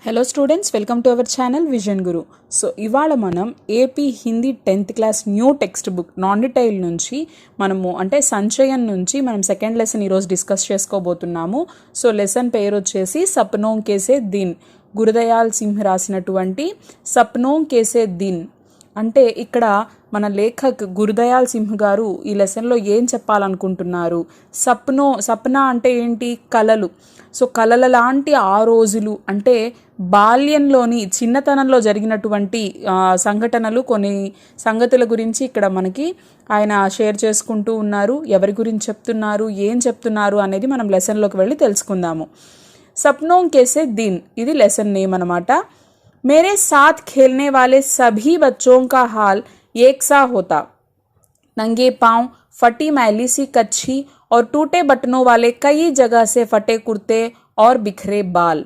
Hello students, welcome to our channel vision Guru. So ఇవాళ మనం AP Hindi 10th class new text book non detail నుంచి మనము అంటే సంచయన్ నుంచి మనం సెకండ్ లెసన్ ఈరోజు డిస్కస్ చేసుకోబోతున్నాము. సో లెసన్ పేరు వచ్చేసి సప్నోం కేసే దిన్. గురుదయాల్ సింహ్ రాసినటువంటి సప్నోం కేసే దిన్. అంటే ఇక్కడ మన లేఖక్ గురుదయాల్ సింహ్ గారు ఈ లెసన్లో ఏం చెప్పాలనుకుంటున్నారు? సప్నా అంటే ఏంటి? కలలు. సో కలల లాంటి ఆ రోజులు అంటే బాల్యంలోని చిన్నతనంలో జరిగినటువంటి సంఘటనలు, కొన్ని సంగతుల గురించి ఇక్కడ మనకి ఆయన షేర్ చేసుకుంటూ ఉన్నారు. ఎవరి గురించి చెప్తున్నారు, ఏం చెప్తున్నారు అనేది మనం లెసన్లోకి వెళ్ళి తెలుసుకుందాము. సప్నోం కేసే దిన్, ఇది లెసన్ నేమ్ అనమాట. मेरे साथ खेलने वाले सभी बच्चों का हाल एक सा होता. नंगे पांव, फटी मैली सी कच्छी और टूटे बटनों वाले कई जगह से फटे कुर्ते और बिखरे बाल.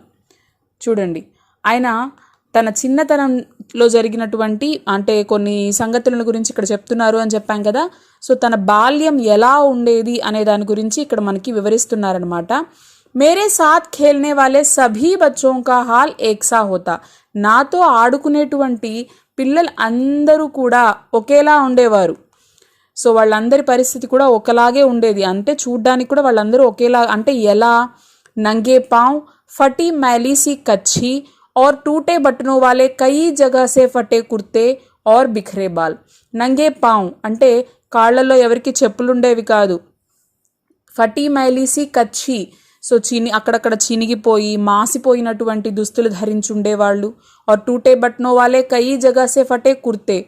చూడండి, ఆయన తన చిన్నతనంలో జరిగినటువంటి అంటే కొన్ని సంగతుల గురించి ఇక్కడ చెప్తున్నారు అని చెప్పాం కదా. సో తన బాల్యం ఎలా ఉండేది అనే దాని గురించి ఇక్కడ మనకి వివరిస్తున్నారనమాట. మేరే సాత్ ఖేల్నే వాలే సభీ బచ్చోం కా హాల్ ఏక్సా హోతా. నాతో ఆడుకునేటువంటి పిల్లలు అందరూ కూడా ఒకేలా ఉండేవారు. సో వాళ్ళందరి పరిస్థితి కూడా ఒకలాగే ఉండేది. అంటే చూడ్డానికి కూడా వాళ్ళందరూ ఒకేలా, అంటే ఎలా? నంగే పాంవ్, ఫటీ मैली కచ్చి और टूटे बटनों वाले कई जगह से फटे कुर्ते और बिखरे बाल. నంగే పాంవ్ అంటే కాళ్ళల్లో ఎవరికి చెప్పులు ఉండేవి కాదు. ఫటీ मैली కచ్చి, సో అక్కడక్కడ చినిగిపోయి మాసిపోయినటువంటి దుస్తులు ధరించి ఉండేవాళ్ళు. और टूटे बटनों वाले कई जगह से फटे कुर्ते,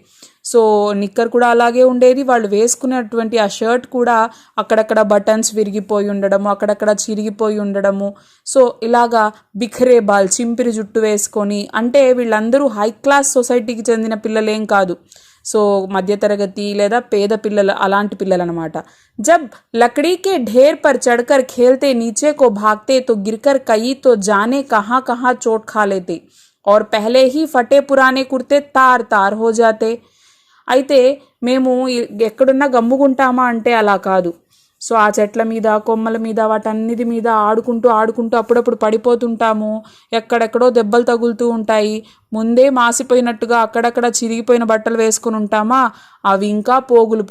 సో నిక్కర్ కూడా అలాగే ఉండేది. వాళ్ళు వేసుకునేటువంటి ఆ షర్ట్ కూడా అక్కడక్కడ బటన్స్ విరిగిపోయి ఉండడము, అక్కడక్కడ చిరిగిపోయి ఉండడము. సో ఇలాగా బిఖరే బాల్, చింపిరి జుట్టు వేసుకొని, అంటే వీళ్ళందరూ హై క్లాస్ సొసైటీకి చెందిన పిల్లలేం కాదు. సో మధ్యతరగతి లేదా పేద పిల్లలు, అలాంటి పిల్లలు అనమాట. జబ్ లకడీ కే ఢేర్ పర్ చढ़कर खेलते नीचे को भागते तो गिरकर कई तो जाने कहाँ कहाँ चोट खा लेते और पहले ही फटे पुराने कुर्ते तार तार हो जाते. అయితే మేము ఎక్కడున్నా గమ్ముకుంటామా అంటే అలా కాదు. సో ఆ చెట్ల మీద, కొమ్మల మీద, వాటన్నిటి మీద ఆడుకుంటూ అప్పుడప్పుడు పడిపోతుంటాము. ఎక్కడెక్కడో దెబ్బలు తగులుతూ ఉంటాయి. ముందే మాసిపోయినట్టుగా అక్కడక్కడ చిరిగిపోయిన బట్టలు వేసుకుని ఉంటామా, అవి ఇంకా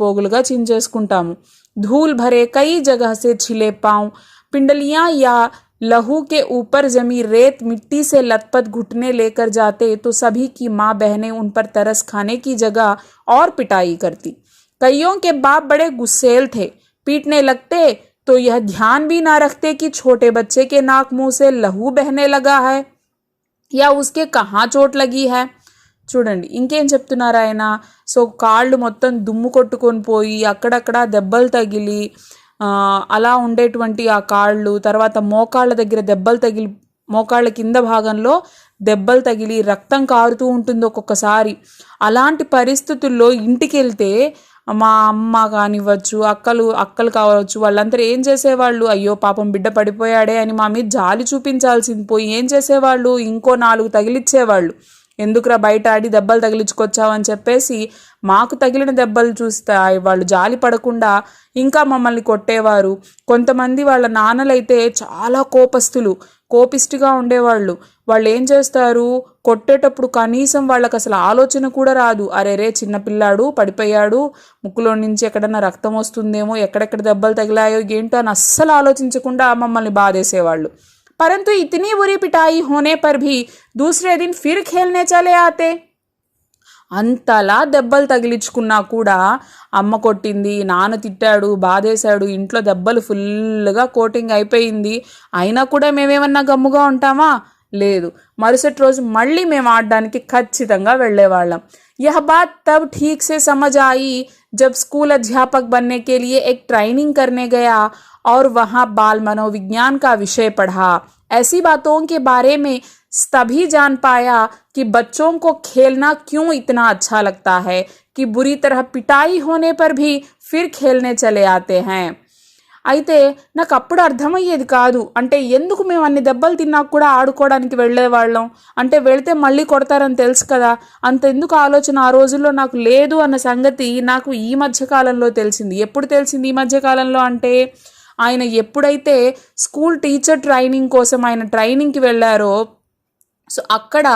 పోగులుగా చించేసుకుంటాము. धूल भरे कई जगह से छिले पांव, पिंडलियां या लहू के ऊपर जमी रेत मिट्टी से लथपथ घुटने लेकर जाते तो सभी की माँ बहनें उन पर तरस खाने की जगह और पिटाई करती. कईयों के बाप बड़े गुस्सेल थे, पीटने लगते तो यह ध्यान भी ना रखते कि छोटे बच्चे के नाक मुंह से लहू बहने लगा है या उसके कहाँ चोट लगी है. చూడండి ఇంకేం చెప్తున్నారు ఆయన. సో కాళ్ళు మొత్తం దుమ్ము కొట్టుకొని పోయి అక్కడక్కడ దెబ్బలు తగిలి అలా ఉండేటువంటి ఆ కాళ్ళు, తర్వాత మోకాళ్ళ దగ్గర దెబ్బలు తగిలి, మోకాళ్ళ కింద భాగంలో దెబ్బలు తగిలి రక్తం కారుతూ ఉంటుంది ఒక్కొక్కసారి. అలాంటి పరిస్థితుల్లో ఇంటికి వెళ్తే మా అమ్మ కానివ్వచ్చు, అక్కలు కావచ్చు, వాళ్ళందరూ ఏం చేసేవాళ్ళు? అయ్యో పాపం బిడ్డ పడిపోయాడే అని మా మీద జాలి చూపించాల్సింది పోయి ఏం చేసేవాళ్ళు? ఇంకో 4 తగిలిచ్చేవాళ్ళు. ఎందుకురా బయట ఆడి దెబ్బలు తగిలించుకొచ్చావని చెప్పేసి మాకు తగిలిన దెబ్బలు చూస్తే వాళ్ళు జాలి పడకుండా ఇంకా మమ్మల్ని కొట్టేవారు. కొంతమంది వాళ్ళ నాన్నలైతే చాలా కోపిస్టుగా ఉండేవాళ్ళు. వాళ్ళు ఏం చేస్తారు? కొట్టేటప్పుడు కనీసం వాళ్ళకి అసలు ఆలోచన కూడా రాదు. అరేరే చిన్నపిల్లాడు పడిపోయాడు, ముక్కులో నుంచి ఎక్కడన్నా రక్తం వస్తుందేమో, ఎక్కడెక్కడ దెబ్బలు తగిలాయో ఏంటో అని అస్సలు ఆలోచించకుండా మమ్మల్ని బాధేసేవాళ్ళు. परंतु इतनी बुरी पिटाई होने पर भी दूसरे दिन फिर खेलने चले आते. అంతలా దెబ్బలు తగిలించుకున్నా కూడా అమ్మ కొట్టింది, నాన్న తిట్టాడు, బాధేశాడు, ఇంట్లో దెబ్బలు ఫుల్గా కోటింగ్ అయిపోయింది, అయినా కూడా మేమేమన్నా గమ్ముగా ఉంటామా? లేదు. మరుసటి రోజు మళ్ళీ మేము ఆడడానికి ఖచ్చితంగా వెళ్ళేవాళ్ళం. यह बात तब ठीक से समझ आई जब स्कूल अध्यापक बनने के लिए एक ट्रेनिंग करने गया और वहाँ बाल मनोविज्ञान का विषय पढ़ा. ऐसी बातों के बारे में तभी जान पाया कि बच्चों को खेलना क्यों इतना अच्छा लगता है कि बुरी तरह पिटाई होने पर भी फिर खेलने चले आते हैं. అయితే నాకు అప్పుడు అర్థమయ్యేది కాదు, అంటే ఎందుకు మేము అన్ని దెబ్బలు తిన్నా కూడా ఆడుకోవడానికి వెళ్ళేవాళ్ళం, అంటే వెళితే మళ్ళీ కొడతారని తెలుసు కదా, అంత ఎందుకు ఆలోచన ఆ రోజుల్లో నాకు లేదు అన్న సంగతి నాకు ఈ మధ్యకాలంలో తెలిసింది. ఎప్పుడు తెలిసింది ఈ మధ్యకాలంలో అంటే ఆయన ఎప్పుడైతే స్కూల్ టీచర్ ట్రైనింగ్ కోసం ఆయన ట్రైనింగ్కి వెళ్ళారో సో అక్కడ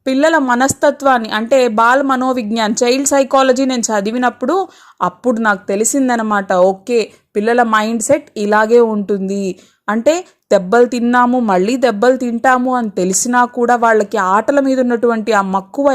పిల్లల మనస్తత్వాన్ని అంటే బాల మనోవిజ్ఞాన్ చైల్డ్ సైకాలజీ నేను చదివినప్పుడు అప్పుడు నాకు తెలిసిందనమాట. ఓకే, పిల్లల మైండ్ సెట్ ఇలాగే ఉంటుంది. అంటే దెబ్బలు తిన్నాము మళ్ళీ దెబ్బలు తింటాము అని తెలిసినా కూడా వాళ్ళకి ఆటల మీద ఉన్నటువంటి ఆ మక్కువ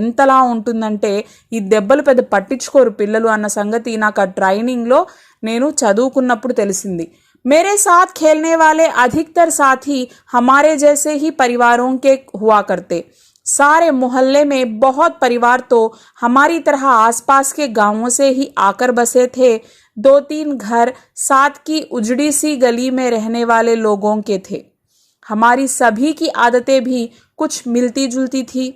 ఎంతలా ఉంటుందంటే ఈ దెబ్బలు పెద్ద పట్టించుకోరు పిల్లలు అన్న సంగతి నాకు ఆ ట్రైనింగ్లో నేను చదువుకున్నప్పుడు తెలిసింది. मेरे साथ खेलने वाले अधिकतर साथी हमारे जैसे ही परिवारों के हुआ करते. सारे मोहल्ले में बहुत परिवार तो हमारी तरह आसपास के गांवों से ही आकर बसे थे. 2-3 घर साथ की उजड़ी सी गली में रहने वाले लोगों के थे. हमारी सभी की आदतें भी कुछ मिलती जुलती थी.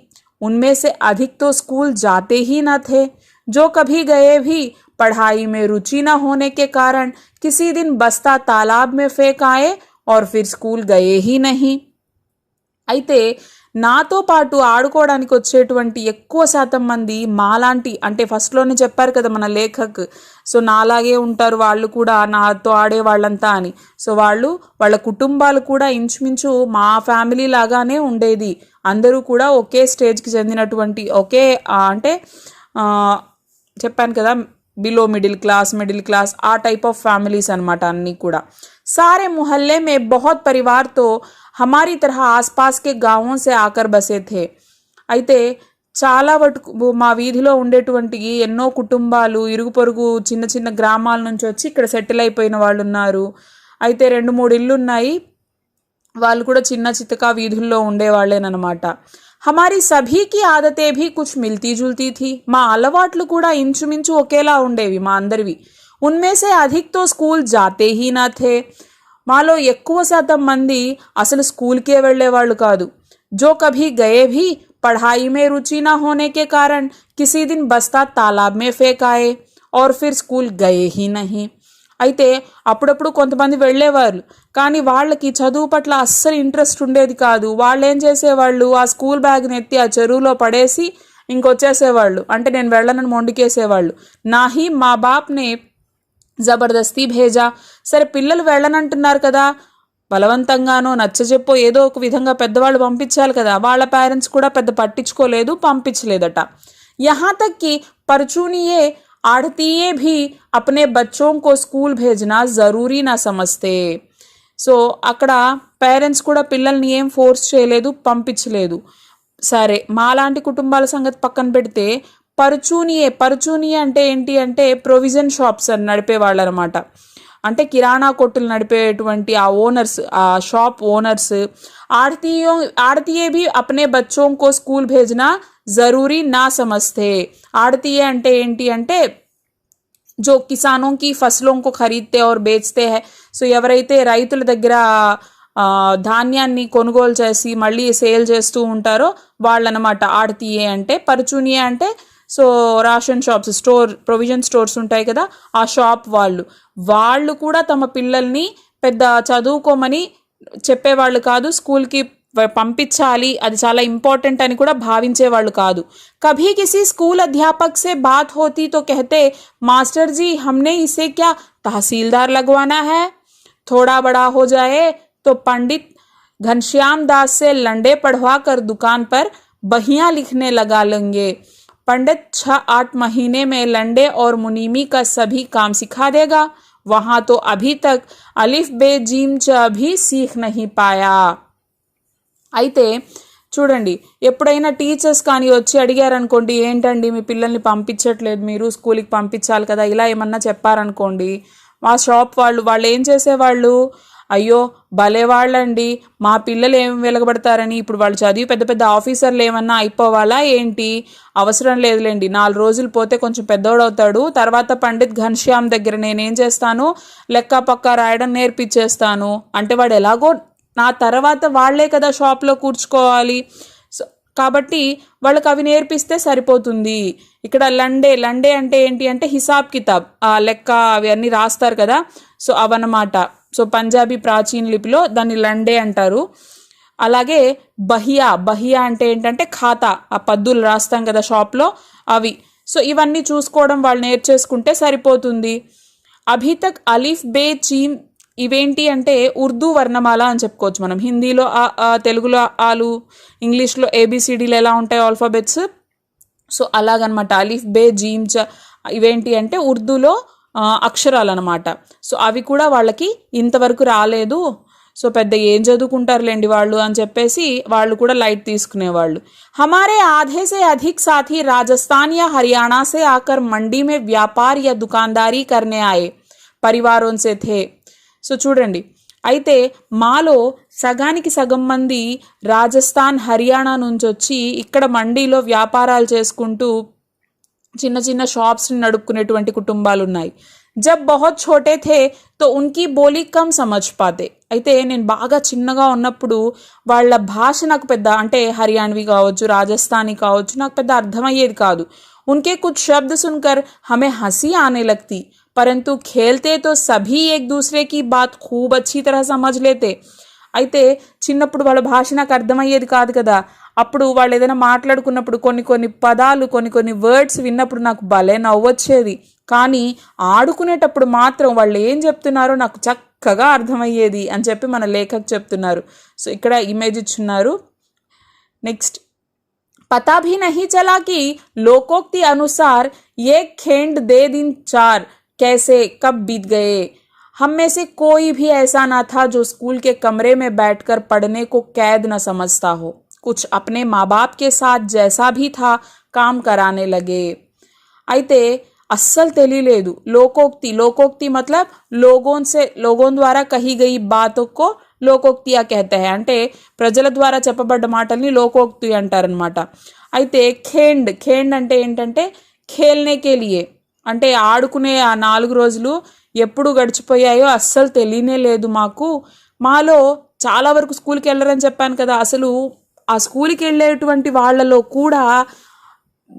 उनमें से अधिक तो स्कूल जाते ही न थे. जो कभी गए भी पढ़ाई में रुचि न होने के कारण किसी दिन बस्ता तालाब में फेंक आए और फिर स्कूल गए ही नहीं. అయితే నాతో పాటు ఆడుకోవడానికి వచ్చేటువంటి ఎక్కువ శాతం మంది మాలాంటి, అంటే ఫస్ట్లోనే చెప్పారు కదా మన లేఖక్, సో నాలాగే ఉంటారు వాళ్ళు కూడా, నాతో ఆడే వాళ్ళంతా అని. సో వాళ్ళ కుటుంబాలు కూడా ఇంచుమించు మా ఫ్యామిలీ లాగానే ఉండేది. అందరూ కూడా ఒకే స్టేజ్కి చెందినటువంటి ఒకే అంటే చెప్పాను కదా below middle class a type of families अनమాట అన్నీ కూడా. सारे मोहल्ले में बहुत परिवार तो हमारी तरह आसपास के गांवों से आकर बसे थे. అయితే చాలా వరకు మా వీధిలో ఉండేటువంటి ఎన్నో కుటుంబాలు ఇరుగు పొరుగు చిన్న చిన్న గ్రామాల నుంచి వచ్చి ఇక్కడ సెటిల్ అయిపోయిన వాళ్ళు ఉన్నారు. అయితే 2-3 ఇళ్ళు ఉన్నాయి, వాళ్ళు కూడా చిన్న చితకా వీధుల్లో ఉండేవాళ్ళేనమాట. हमारी सभी की आदतें भी कुछ मिलती जुलती थी. మా అలవాట్లు కూడా ఇంచుమించు ఒకేలా ఉండేవి మా అందరివి. उनमें से अधिक तो स्कूल जाते ही ना थे. మాలో ఎక్కువ శాతం మంది అసలు స్కూల్కే వెళ్ళేవాళ్ళు కాదు. जो कभी गए भी पढ़ाई में रुचि ना होने के कारण किसी दिन बस्ता तालाब में फेंक आए और फिर स्कूल गए ही नहीं. అయితే అప్పుడప్పుడు కొంతమంది వెళ్ళేవారు, కానీ వాళ్ళకి చదువు పట్ల అస్సలు ఇంట్రెస్ట్ ఉండేది కాదు. వాళ్ళు ఏం చేసేవాళ్ళు, ఆ స్కూల్ బ్యాగ్ని ఎత్తి ఆ చెరువులో పడేసి ఇంకొచ్చేసేవాళ్ళు. అంటే నేను వెళ్ళనని మొండికేసేవాళ్ళు. నాహి మా బాప్నే జబర్దస్తీ భేజా. సరే పిల్లలు వెళ్ళనంటున్నారు కదా, బలవంతంగానో నచ్చజెప్పో ఏదో ఒక విధంగా పెద్దవాళ్ళు పంపించాలి కదా, వాళ్ళ పేరెంట్స్ కూడా పెద్ద పట్టించుకోలేదు, పంపించలేదట. యహా తక్ కి పర్చూనియే आड़तीये भी अपने बच्चों को स्कूल भेजना ज़रूरी ना समझते. సో అక్కడ పేరెంట్స్ కూడా పిల్లల్ని ఏం ఫోర్స్ చేయలేదు, పంపించలేదు. సరే మాలాంటి కుటుంబాల సంగతి పక్కన పెడితే పరుచూనియే అంటే ఏంటి అంటే ప్రొవిజన్ షాప్స్ అని నడిపేవాళ్ళు అనమాట. అంటే కిరాణా కొట్టులు నడిపేటువంటి ఆ ఓనర్స్, ఆ షాప్ ఓనర్స్. ఆడతీయే भी अपने बच्चों को स्कूल भेजना ज़रूरी ना समझते. आड़तीये అంటే ఏంటి అంటే जो किसानों की फसलों को खरीदते और बेचते हैं. సో ఎవరైతే రైతుల దగ్గర ధాన్యాన్ని కొనుగోలు చేసి మళ్ళీ సేల్ చేస్తూ ఉంటారో వాళ్ళనమాట ఆడతీయే అంటే. పరుచూనియే అంటే so ration shops, provision stores ఉంటాయి కదా, ఆ షాప్ వాళ్ళు కూడా తమ పిల్లల్ని పెద్ద చదువుకోమని చెప్పేవాళ్ళు కాదు, స్కూల్కి పంపించాలి అది చాలా ఇంపార్టెంట్ అని కూడా భావించేవాళ్ళు కాదు. కభీ కిసి స్కూల్ అధ్యాపక్ సే బాత్ హోతీ తో कहते మాస్టర్ జీ हमने इसे क्या तहसीलदार लगवाना है. थोड़ा बड़ा हो जाए तो पंडित घनश्याम दास से लंडे पढ़वा कर दुकान पर बहियां लिखने लगा लेंगे. पंडित 6-8 महीने में लंडे और मुनीमी का सभी काम सिखा देगा. वहां तो अभी तक अलिफ बे जीम च भी सीख नहीं पाया. అయితే చూడండి, ఎప్పుడైనా టీచర్స్ కానీ వచ్చి అడిగారనుకోండి, ఏంటండి మీ పిల్లల్ని పంపించట్లేదు, మీరు స్కూల్కి పంపించాలి కదా, ఇలా ఏమన్నా చెప్పారనుకోండి, మా షాప్ వాళ్ళు ఏం చేసేవాళ్ళు, అయ్యో భలే వాళ్ళండి, మా పిల్లలు ఏం వెలగబడతారని, ఇప్పుడు వాళ్ళు చదివి పెద్ద పెద్ద ఆఫీసర్లు ఏమన్నా అయిపోవాలా ఏంటి, అవసరం లేదులేండి, 4 రోజులు పోతే కొంచెం పెద్దోడవుతాడు, తర్వాత పండిత్ ఘనశ్యామ్ దగ్గర నేనేం చేస్తాను, లెక్క పక్క రాయడం నేర్పించేస్తాను. అంటే వాడు ఎలాగో నా తర్వాత వాళ్లే కదా షాప్లో కూర్చుకోవాలి, సో కాబట్టి వాళ్ళకి అవి నేర్పిస్తే సరిపోతుంది. ఇక్కడ లండే అంటే ఏంటి అంటే హిసాబ్ కితాబ్, ఆ లెక్క అవి అన్నీ రాస్తారు కదా, సో అవన్నమాట. సో పంజాబీ ప్రాచీన లిపిలో దాన్ని లండే అంటారు. అలాగే బహియా అంటే ఏంటంటే ఖాతా, ఆ పద్దులు రాస్తాం కదా షాప్లో అవి. సో ఇవన్నీ చూసుకోవడం వాళ్ళు నేర్చేసుకుంటే సరిపోతుంది. అభీ తక్ అలీఫ్ బే చీమ్ ఇవేంటి అంటే ఉర్దూ వర్ణమాల అని చెప్పుకోవచ్చు మనం. హిందీలో తెలుగులో ఆలు, ఇంగ్లీష్లో ఏబిసిడీలు ఎలా ఉంటాయి ఆల్ఫాబెట్స్, సో అలాగనమాట. అలిఫ్ బే జీమ్ చ ఇవేంటి అంటే ఉర్దూలో అక్షరాలు అనమాట. సో అవి కూడా వాళ్ళకి ఇంతవరకు రాలేదు, సో పెద్ద ఏం చదువుకుంటారులేండి వాళ్ళు అని చెప్పేసి వాళ్ళు కూడా లైట్ తీసుకునేవాళ్ళు. हमारे आधे से अधिक साथी राजस्थान या हरियाणा से आकर मंडी में व्यापार या दुकानदारी करने आए परिवारों से थे. సో చూడండి, అయితే మాలో సగానికి సగం మంది రాజస్థాన్, హర్యానా నుంచి వచ్చి ఇక్కడ మండీలో వ్యాపారాలు చేసుకుంటూ చిన్న చిన్న షాప్స్ని నడుపుకునేటువంటి కుటుంబాలు ఉన్నాయి. జబ్ బహుత్ ఛోటే థే తో ఉన్కి బోలీ కమ్ సమజ్ పాతే. అయితే నేను బాగా చిన్నగా ఉన్నప్పుడు వాళ్ళ భాష నాకు పెద్ద, అంటే హర్యాణవి కావచ్చు, రాజస్థానీ కావచ్చు, నాకు పెద్ద అర్థమయ్యేది కాదు. उनके कुछ शब्द सुनकर हमें हंसी आने लगती, परंतु खेलते तो सभी एक दूसरे की बात खूब अच्छी तरह समझ लेते. అయితే చిన్నప్పుడు వాళ్ళ భాష నాకు అర్థమయ్యేది కాదు కదా, అప్పుడు వాళ్ళు ఏదైనా మాట్లాడుకున్నప్పుడు కొన్ని పదాలు, కొన్ని వర్డ్స్ విన్నప్పుడు నాకు భలే నవ్వొచ్చేది. కానీ ఆడుకునేటప్పుడు మాత్రం వాళ్ళు ఏం చెప్తున్నారో నాకు చక్కగా అర్థమయ్యేది అని చెప్పి మన లేఖకు చెప్తున్నారు. సో ఇక్కడ ఇమేజ్ ఇచ్చున్నారు. నెక్స్ట్, पता भी नहीं चला कि लोकोक्ति अनुसार ये खेंड दे दिन चार कैसे कब बीत गए. हम में से कोई भी ऐसा ना था जो स्कूल के कमरे में बैठकर पढ़ने को कैद न समझता हो. कुछ अपने माँ बाप के साथ जैसा भी था काम कराने लगे. అయితే అస్సలు తెలియలేదు. లోకోక్తి मतलब लोगों द्वारा कही गई बातों को లోకోక్తియా कहते हैं, అంటే ప్రజల ద్వారా చెప్పబడ్డ మాటల్ని లోకోక్తి అంటారనమాట. అయితే ఖేండ్ అంటే ఏంటంటే ఖేల్నే కే లియే, అంటే ఆడుకునే ఆ 4 రోజులు ఎప్పుడు గడిచిపోయాయో అస్సలు తెలియనే లేదు మాకు. మాలో చాలా వరకు స్కూల్కి వెళ్ళరని చెప్పాను కదా, అసలు ఆ స్కూల్కి వెళ్ళేటువంటి వాళ్ళలో కూడా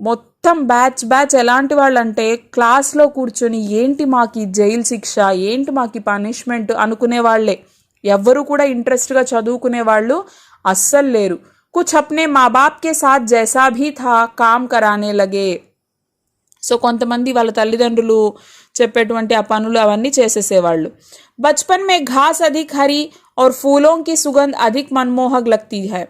మొత్తం బ్యాచ్ ఎలాంటి వాళ్ళంటే క్లాస్లో కూర్చొని ఏంటి మాకు జైలు శిక్ష, ఏంటి మాకు పనిష్మెంట్ అనుకునే వాళ్ళే. ఎవ్వరు కూడా ఇంట్రెస్ట్గా చదువుకునే వాళ్ళు అస్సలు లేరు. కుచ్ అప్నే మా బాప్ కే సాత్ జైసా భీ థా కామ్ కరానే లగే. సో కొంతమంది వాళ్ళ తల్లిదండ్రులు చెప్పేటువంటి ఆ పనులు అవన్నీ చేసేసేవాళ్ళు. బచ్పన్ మే ఘాస్ అధిక్ హరి और फूलों की सुगंध अधिक मनमोहक लगती है.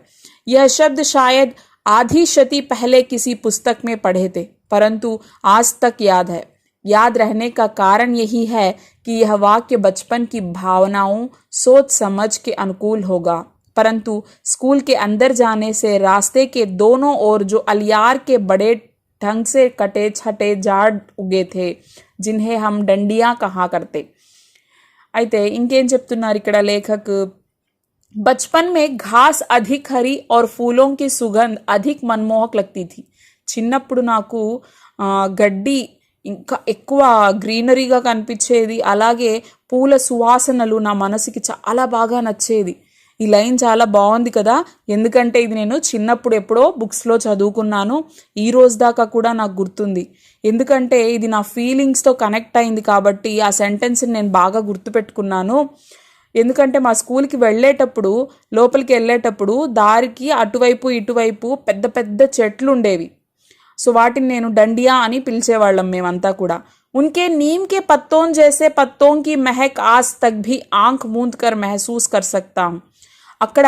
यह शब्द शायद आधी शती पहले किसी पुस्तक में पढ़े थे, परंतु आज तक याद है. याद रहने का कारण यही है कि यह वाक्य बचपन की भावनाओं, सोच समझ के अनुकूल होगा, परंतु स्कूल के अंदर जाने से रास्ते के दोनों ओर जो अलियार के बड़े ढंग से कटे छटे झाड़ उगे थे, जिन्हें हम डंडियां कहा करते. అయితే ఇంకేం చెప్తున్నారు ఇక్కడ లేఖక్, बचपन में घास अधिक हरी और फूलों की सुगंध अधिक मनमोहक लगती थी. చిన్నప్పుడు నాకు గడ్డి ఇంకా ఎక్కువ గ్రీనరీగా కనిపించేది, అలాగే పూల సువాసనలు నా మనసుకి చాలా బాగా నచ్చేది. ఈ లైన్ చాలా బాగుంది కదా, ఎందుకంటే ఇది నేను చిన్నప్పుడు ఎప్పుడో బుక్స్లో చదువుకున్నాను, ఈ రోజు దాకా కూడా నాకు గుర్తుంది. ఎందుకంటే ఇది నా ఫీలింగ్స్తో కనెక్ట్ అయింది కాబట్టి ఆ సెంటెన్స్ని నేను బాగా గుర్తుపెట్టుకున్నాను. ఎందుకంటే మా స్కూల్కి లోపలికి వెళ్ళేటప్పుడు దారికి అటువైపు ఇటువైపు పెద్ద పెద్ద చెట్లు ఉండేవి. సో వాటిని నేను డండియా అని పిలిచేవాళ్ళం మేమంతా కూడా. उनके नीम के पत्तों जैसे पत्तों की महक आज तक भी आंख मूंद कर महसूस कर सकता हूँ. అక్కడ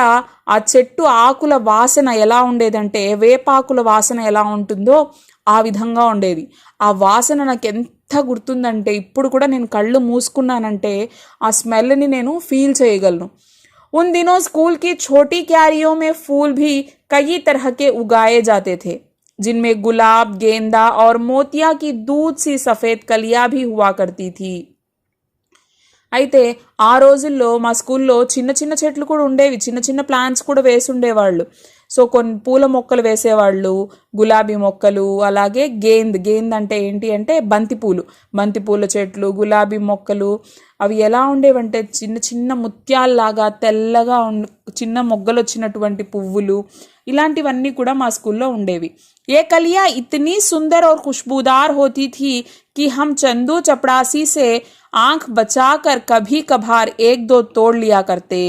ఆ చెట్టు ఆకుల వాసన ఎలా ఉండేదంటే వేపాకుల వాసన ఎలా ఉంటుందో ఆ విధంగా ఉండేది. ఆ వాసన నాకు ఎంత గుర్తుందంటే ఇప్పుడు కూడా నేను కళ్ళు మూసుకున్నానంటే ఆ స్మెల్ని నేను ఫీల్ చేయగలను. उन दिनों स्कूल की छोटी क्यारियों में फूल भी कई तरह के उगाए जाते थे, जिनमें गुलाब, गेंदा और मोतिया की दूध सी सफ़ेद कलियां भी हुआ करती थी. అయితే ఆ రోజుల్లో మా స్కూల్లో చిన్న చిన్న చెట్లు కూడా ఉండేవి, చిన్న చిన్న ప్లాంట్స్ కూడా వేసి ఉండేవాళ్ళు. సో కొన్ని పూల మొక్కలు వేసేవాళ్ళు, గులాబీ మొక్కలు, అలాగే గేంద్ అంటే ఏంటి అంటే బంతిపూల చెట్లు, గులాబీ మొక్కలు. అవి ఎలా ఉండేవంటే చిన్న చిన్న ముత్యాల్లాగా తెల్లగా చిన్న మొగ్గలు వచ్చినటువంటి పువ్వులు, ఇలాంటివన్నీ కూడా మా స్కూల్లో ఉండేవి. ఏ कलियां इतनी सुंदर और खुशबूदार होती थी कि हम चंदू चपड़ासी से आंख बचाकर कभी कभार 1-2 तोड़ लिया करते.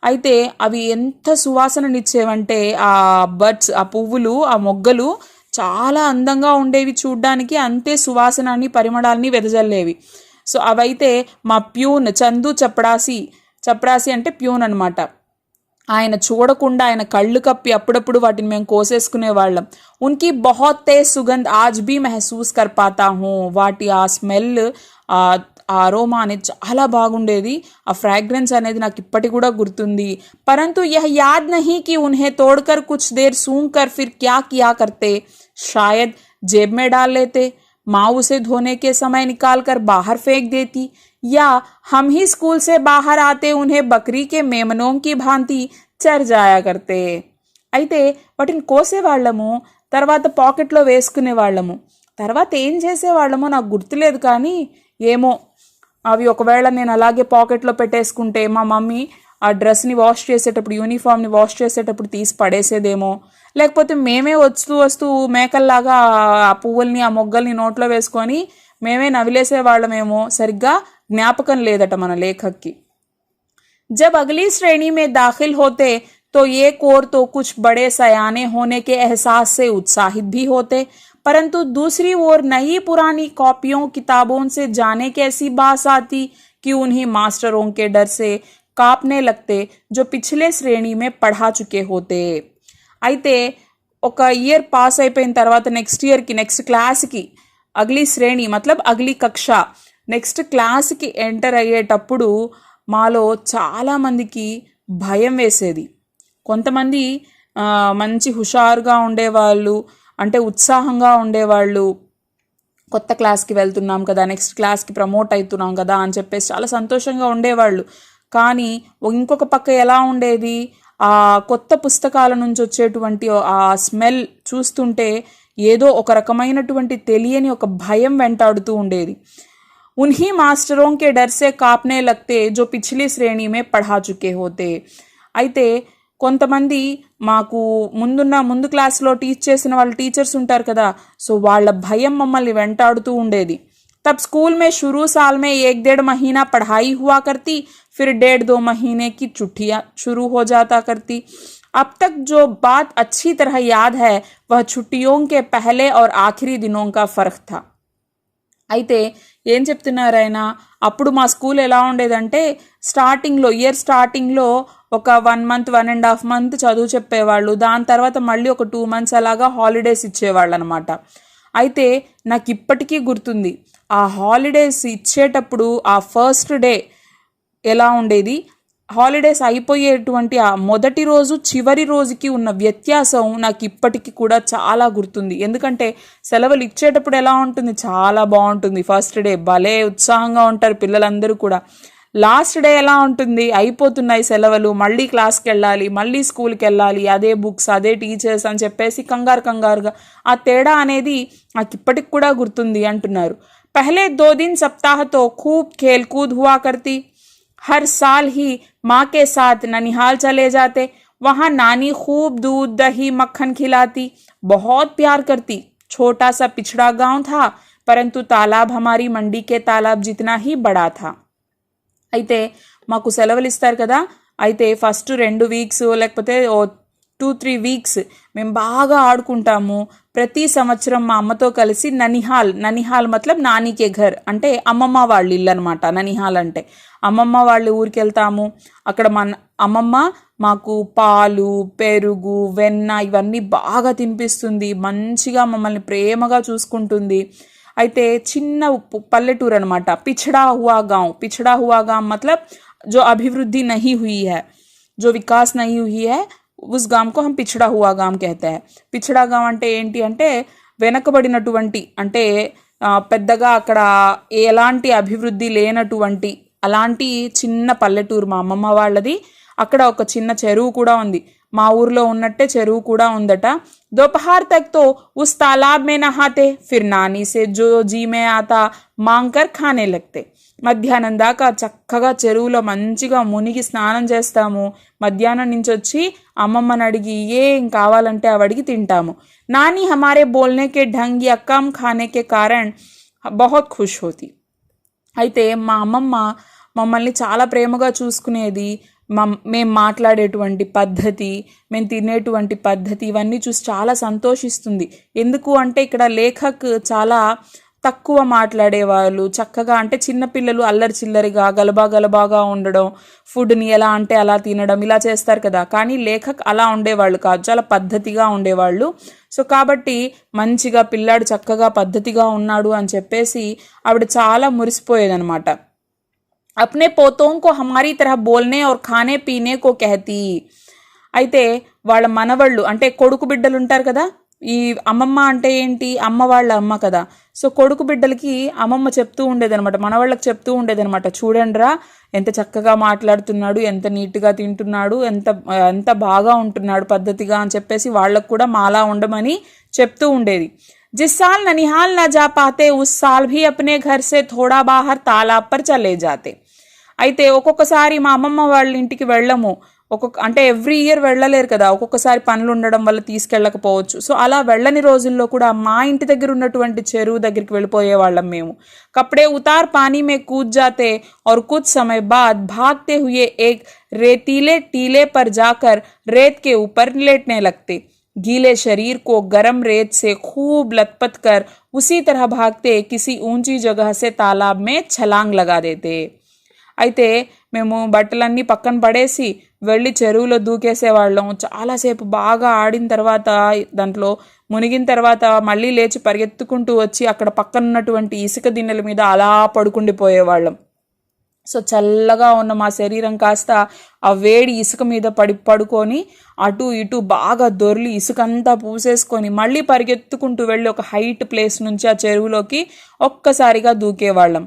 అయితే అవి ఎంత సువాసననిచ్చేవంటే ఆ బర్డ్స్, ఆ పువ్వులు, ఆ మొగ్గలు చాలా అందంగా ఉండేవి చూడ్డానికి, అంతే సువాసనాన్ని పరిమళాన్ని వెదజల్లేవి. సో అవైతే మా ప్యూన్ చందు చపడాసి అంటే ప్యూన్ అనమాట. ఆయన చూడకుండా ఆయన కళ్ళు కప్పి అప్పుడప్పుడు వాటిని మేము కోసేసుకునే వాళ్ళం. ఉన్కి బహుత్ తేజ్ సుగంధ్ ఆజ్ భీ మెహసూస్ కర్ పాతా హూ. వాటి ఆ స్మెల్, ఆ అరోమా అనేది చాలా బాగుండేది. ఆ ఫ్రాగ్రెన్స్ అనేది నాకు ఇప్పటికి కూడా గుర్తుంది. పరంతు యహ్ యాద్ నహీ కి ఉన్హే తోడ్కర్ కుచ్ దేర్ सूंघ कर फिर क्या किया करते. शायद जेब में डाल लेते, माँ उसे धोने के समय निकाल कर बाहर फेंक देती, या हम ही स्कूल से बाहर आते उन्हें बकरी के मेमनों की भांति चर जाया करते. అయితే వాటిని కోసేవాళ్ళము, తర్వాత పాకెట్లో వేసుకునే వాళ్ళము. తర్వాత ఏం చేసేవాళ్ళమో నాకు గుర్తులేదు, కానీ ఏమో అవి ఒకవేళ నేను అలాగే పాకెట్లో పెట్టేసుకుంటే మా మమ్మీ ఆ డ్రెస్ని వాష్ చేసేటప్పుడు, యూనిఫామ్ని వాష్ చేసేటప్పుడు తీసి పడేసేదేమో, లేకపోతే మేమే వస్తూ మేకల్లాగా ఆ పువ్వుల్ని ఆ మొగ్గల్ని నోట్లో వేసుకొని మేమే నవిలేసేవాళ్ళమేమో. సరిగ్గా జ్ఞాపకం లేదట మన లేఖక్కి. जब अगली श्रेणी में दाखिल होते तो एक और तो कुछ बड़े सयाने होने के एहसास से उत्साहित भी होते, परंतु दूसरी ओर नई पुरानी कॉपियों किताबों से जाने कैसी बात आती कि उन्हीं मास्टरों के डर से कांपने लगते जो पिछले श्रेणी में पढ़ा चुके होते. అయితే ఒక ఇయర్ పాస్ అయిపోయిన తర్వాత నెక్స్ట్ క్లాస్కి అగ్లీ శ్రేణి మతలబ్ అగ్లీ కక్ష నెక్స్ట్ క్లాస్కి ఎంటర్ అయ్యేటప్పుడు మాలో చాలామందికి భయం వేసేది. కొంతమంది మంచి హుషారుగా ఉండేవాళ్ళు, అంటే ఉత్సాహంగా ఉండేవాళ్ళు. కొత్త క్లాస్కి వెళ్తున్నాం కదా, నెక్స్ట్ క్లాస్కి ప్రమోట్ అవుతున్నాం కదా అని చెప్పేసి చాలా సంతోషంగా ఉండేవాళ్ళు. కానీ ఇంకొక పక్క ఎలా ఉండేది, ఆ కొత్త పుస్తకాల నుంచి వచ్చేటువంటి ఆ స్మెల్ చూస్తుంటే ఏదో ఒక రకమైనటువంటి తెలియని ఒక భయం వెంటాడుతూ ఉండేది. उन्हीं मास्टरों के डर से कांपने लगते जो पिछली श्रेणी में पढ़ा चुके होते. అయితే కొంతమంది మాకు ముందు క్లాస్లో టీచ్ చేసిన వాళ్ళ టీచర్స్ ఉంటారు కదా, సో వాళ్ళ భయం మమ్మల్ని వెంటాడుతూ ఉండేది. तब स्कूल में शुरू साल में 1-1.5 महीना पढ़ाई हुआ करती, फिर 1.5-2 महीने की छुट्टियां शुरू हो जाता करती. अब तक जो बात अच्छी तरह याद है वह छुट्टियों के पहले और आखिरी दिनों का फर्क था. అయితే ఏం చెప్తున్నారు ఆయన, అప్పుడు మా స్కూల్ ఎలా ఉండేదంటే ఇయర్ స్టార్టింగ్లో ఒక 1 month 1.5 month చదువు చెప్పేవాళ్ళు, దాని తర్వాత మళ్ళీ ఒక 2 months అలాగా హాలిడేస్ ఇచ్చేవాళ్ళు అనమాట. అయితే నాకు ఇప్పటికీ గుర్తుంది, ఆ హాలిడేస్ ఇచ్చేటప్పుడు ఆ ఫస్ట్ డే ఎలా ఉండేది, హాలిడేస్ అయిపోయేటువంటి ఆ మొదటి రోజు చివరి రోజుకి ఉన్న వ్యత్యాసం నాకు ఇప్పటికీ కూడా చాలా గుర్తుంది. ఎందుకంటే సెలవులు ఇచ్చేటప్పుడు ఎలా ఉంటుంది, చాలా బాగుంటుంది. ఫస్ట్ డే భలే ఉత్సాహంగా ఉంటారు పిల్లలందరూ కూడా. లాస్ట్ డే ఎలా ఉంటుంది, అయిపోతున్నాయి సెలవులు, మళ్ళీ క్లాస్కి వెళ్ళాలి, మళ్ళీ స్కూల్కి వెళ్ళాలి, అదే బుక్స్ అదే టీచర్స్ అని చెప్పేసి కంగారుగా ఆ తేడా అనేది నాకు ఇప్పటికి కూడా గుర్తుంది అంటున్నారు. పహలే 2 दिन सप्ताह तो खूब खेल कूद हुआ करती. हर साल ही माँ के साथ ननिहाल चले जाते, वहाँ नानी खूब दूध दही मक्खन खिलाती, बहुत प्यार करती. छोटा सा पिछड़ा गांव था, परंतु तालाब हमारी मंडी के तालाब जितना ही बड़ा था. అయితే మాకు సెలవులు ఇస్తారు కదా, అయితే ఫస్ట్ 2 weeks లేకపోతే 2-3 weeks మేము బాగా ఆడుకుంటాము. ప్రతి సంవత్సరం మా అమ్మతో కలిసి ననిహాల్ మతలబ్ నానీకే ఘర్ అంటే అమ్మమ్మ వాళ్ళ ఇల్లు అనమాట. ననిహాల్ అంటే అమ్మమ్మ వాళ్ళ ఊరికి వెళ్తాము. అక్కడ మన అమ్మమ్మ మాకు పాలు, పెరుగు, వెన్న ఇవన్నీ బాగా తినిపిస్తుంది, మంచిగా మమ్మల్ని ప్రేమగా చూసుకుంటుంది. అయితే చిన్న పల్లెటూరు అనమాట, పిछड़ा हुआ गांव मतलब जो अभिवृद्धि नहीं हुई है, जो विकास नहीं हुई है, उस गांव को हम पिछड़ा हुआ गांव कहते हैं. పిछड़ा गांव అంటే ఏంటి అంటే వెనకబడినటువంటి, అంటే పెద్దగా అక్కడ ఎలాంటి అభివృద్ధి లేనటువంటి అలాంటి చిన్న పల్లెటూరు మా అమ్మమ్మ వాళ్ళది. అక్కడ ఒక చిన్న చెరువు కూడా ఉంది, మా ఊర్లో ఉన్నట్టే చెరువు కూడా ఉందట. दोपहर तक तो उस तालाब में नहाते, फिर नानी से जो जी में आता मांग कर खाने लगते. మధ్యాహ్నం దాకా చక్కగా చెరువులో మంచిగా మునిగి స్నానం చేస్తాము. మధ్యాహ్నం నుంచి వచ్చి అమ్మమ్మని అడిగి ఏం కావాలంటే అవి అడిగి తింటాము. నాని హమారే బోల్నే కే ఢంగ్ యా కమ్ ఖానే కే కారణ్ బహుత్ ఖుష్ హోతీ. అయితే మా అమ్మమ్మ మమ్మల్ని చాలా ప్రేమగా చూసుకునేది. మేము మాట్లాడేటువంటి పద్ధతి, మేము తినేటువంటి పద్ధతి ఇవన్నీ చూసి చాలా సంతోషిస్తుంది. ఎందుకు అంటే ఇక్కడ లేఖక్ చాలా తక్కువ మాట్లాడేవాళ్ళు, చక్కగా అంటే చిన్నపిల్లలు అల్లరి చిల్లరిగా గలబా గలబాగా ఉండడం, ఫుడ్ని ఎలా అంటే అలా తినడం ఇలా చేస్తారు కదా. కానీ లేఖక్ అలా ఉండేవాళ్ళు కాదు, చాలా పద్ధతిగా ఉండేవాళ్ళు. సో కాబట్టి మంచిగా పిల్లాడు చక్కగా పద్ధతిగా ఉన్నాడు అని చెప్పేసి ఆవిడ చాలా మురిసిపోయేదనమాట. अपने पोतों को हमारी तरह बोलने और खाने पीने को कहती. అయితే వాళ్ళ మనవళ్ళు అంటే కొడుకు బిడ్డలు ఉంటారు కదా, ఈ అమ్మమ్మ అంటే ఏంటి, అమ్మ వాళ్ళ అమ్మ కదా. సో కొడుకు బిడ్డలకి అమ్మమ్మ చెప్తూ ఉండేదనమాట, మనవాళ్ళకి చెప్తూ ఉండేదనమాట, చూడండిరా ఎంత చక్కగా మాట్లాడుతున్నాడు, ఎంత నీట్గా తింటున్నాడు, ఎంత ఎంత బాగా ఉంటున్నాడు పద్ధతిగా అని చెప్పేసి వాళ్ళకు కూడా మాలా ఉండమని చెప్తూ ఉండేది. जिस साल ननिहाल न जा पाते उस साल भी अपने घर से थोड़ा बाहर तालाब पर चले जाते. అయితే ఒక్కొక్కసారి మా అమ్మమ్మ వాళ్ళ ఇంటికి వెళ్ళము, అంటే ఎవ్రీ ఇయర్ వెళ్ళలేరు కదా, ఒక్కొక్కసారి పనులు ఉండడం వల్ల తీసుకెళ్ళకపోవచ్చు. సో అలా వెళ్ళని రోజుల్లో కూడా మా ఇంటి దగ్గర ఉన్నటువంటి చెరువు దగ్గరికి వెళ్ళిపోయే వాళ్ళం మేము. కప్పుడే ఉతార్ పానీ మే కూద్ జాతే और कुछ समय बाद भागते हुए एक रेतीले टीले पर जाकर रेत के ऊपर लेटने लगते. गीले शरीर को गर्म रेत से खूब लथपथ कर उसी तरह भागते किसी ऊंची जगह से तालाब में छलांग लगा देते. అయితే మేము బట్టలన్నీ పక్కన పడేసి వెళ్ళి చెరువులో దూకేసేవాళ్ళం. చాలాసేపు బాగా ఆడిన తర్వాత దాంట్లో మునిగిన తర్వాత మళ్ళీ లేచి పరిగెత్తుకుంటూ వచ్చి అక్కడ పక్కన ఉన్నటువంటి ఇసుక దిన్నెల మీద అలా పడుకుండిపోయేవాళ్ళం. సో చల్లగా ఉన్న మా శరీరం కాస్త ఆ వేడి ఇసుక మీద పడుకొని అటు ఇటు బాగా దొర్లి ఇసుకంతా పూసేసుకొని మళ్ళీ పరిగెత్తుకుంటూ వెళ్ళి ఒక హైట్ ప్లేస్ నుంచి ఆ చెరువులోకి ఒక్కసారిగా దూకేవాళ్ళం.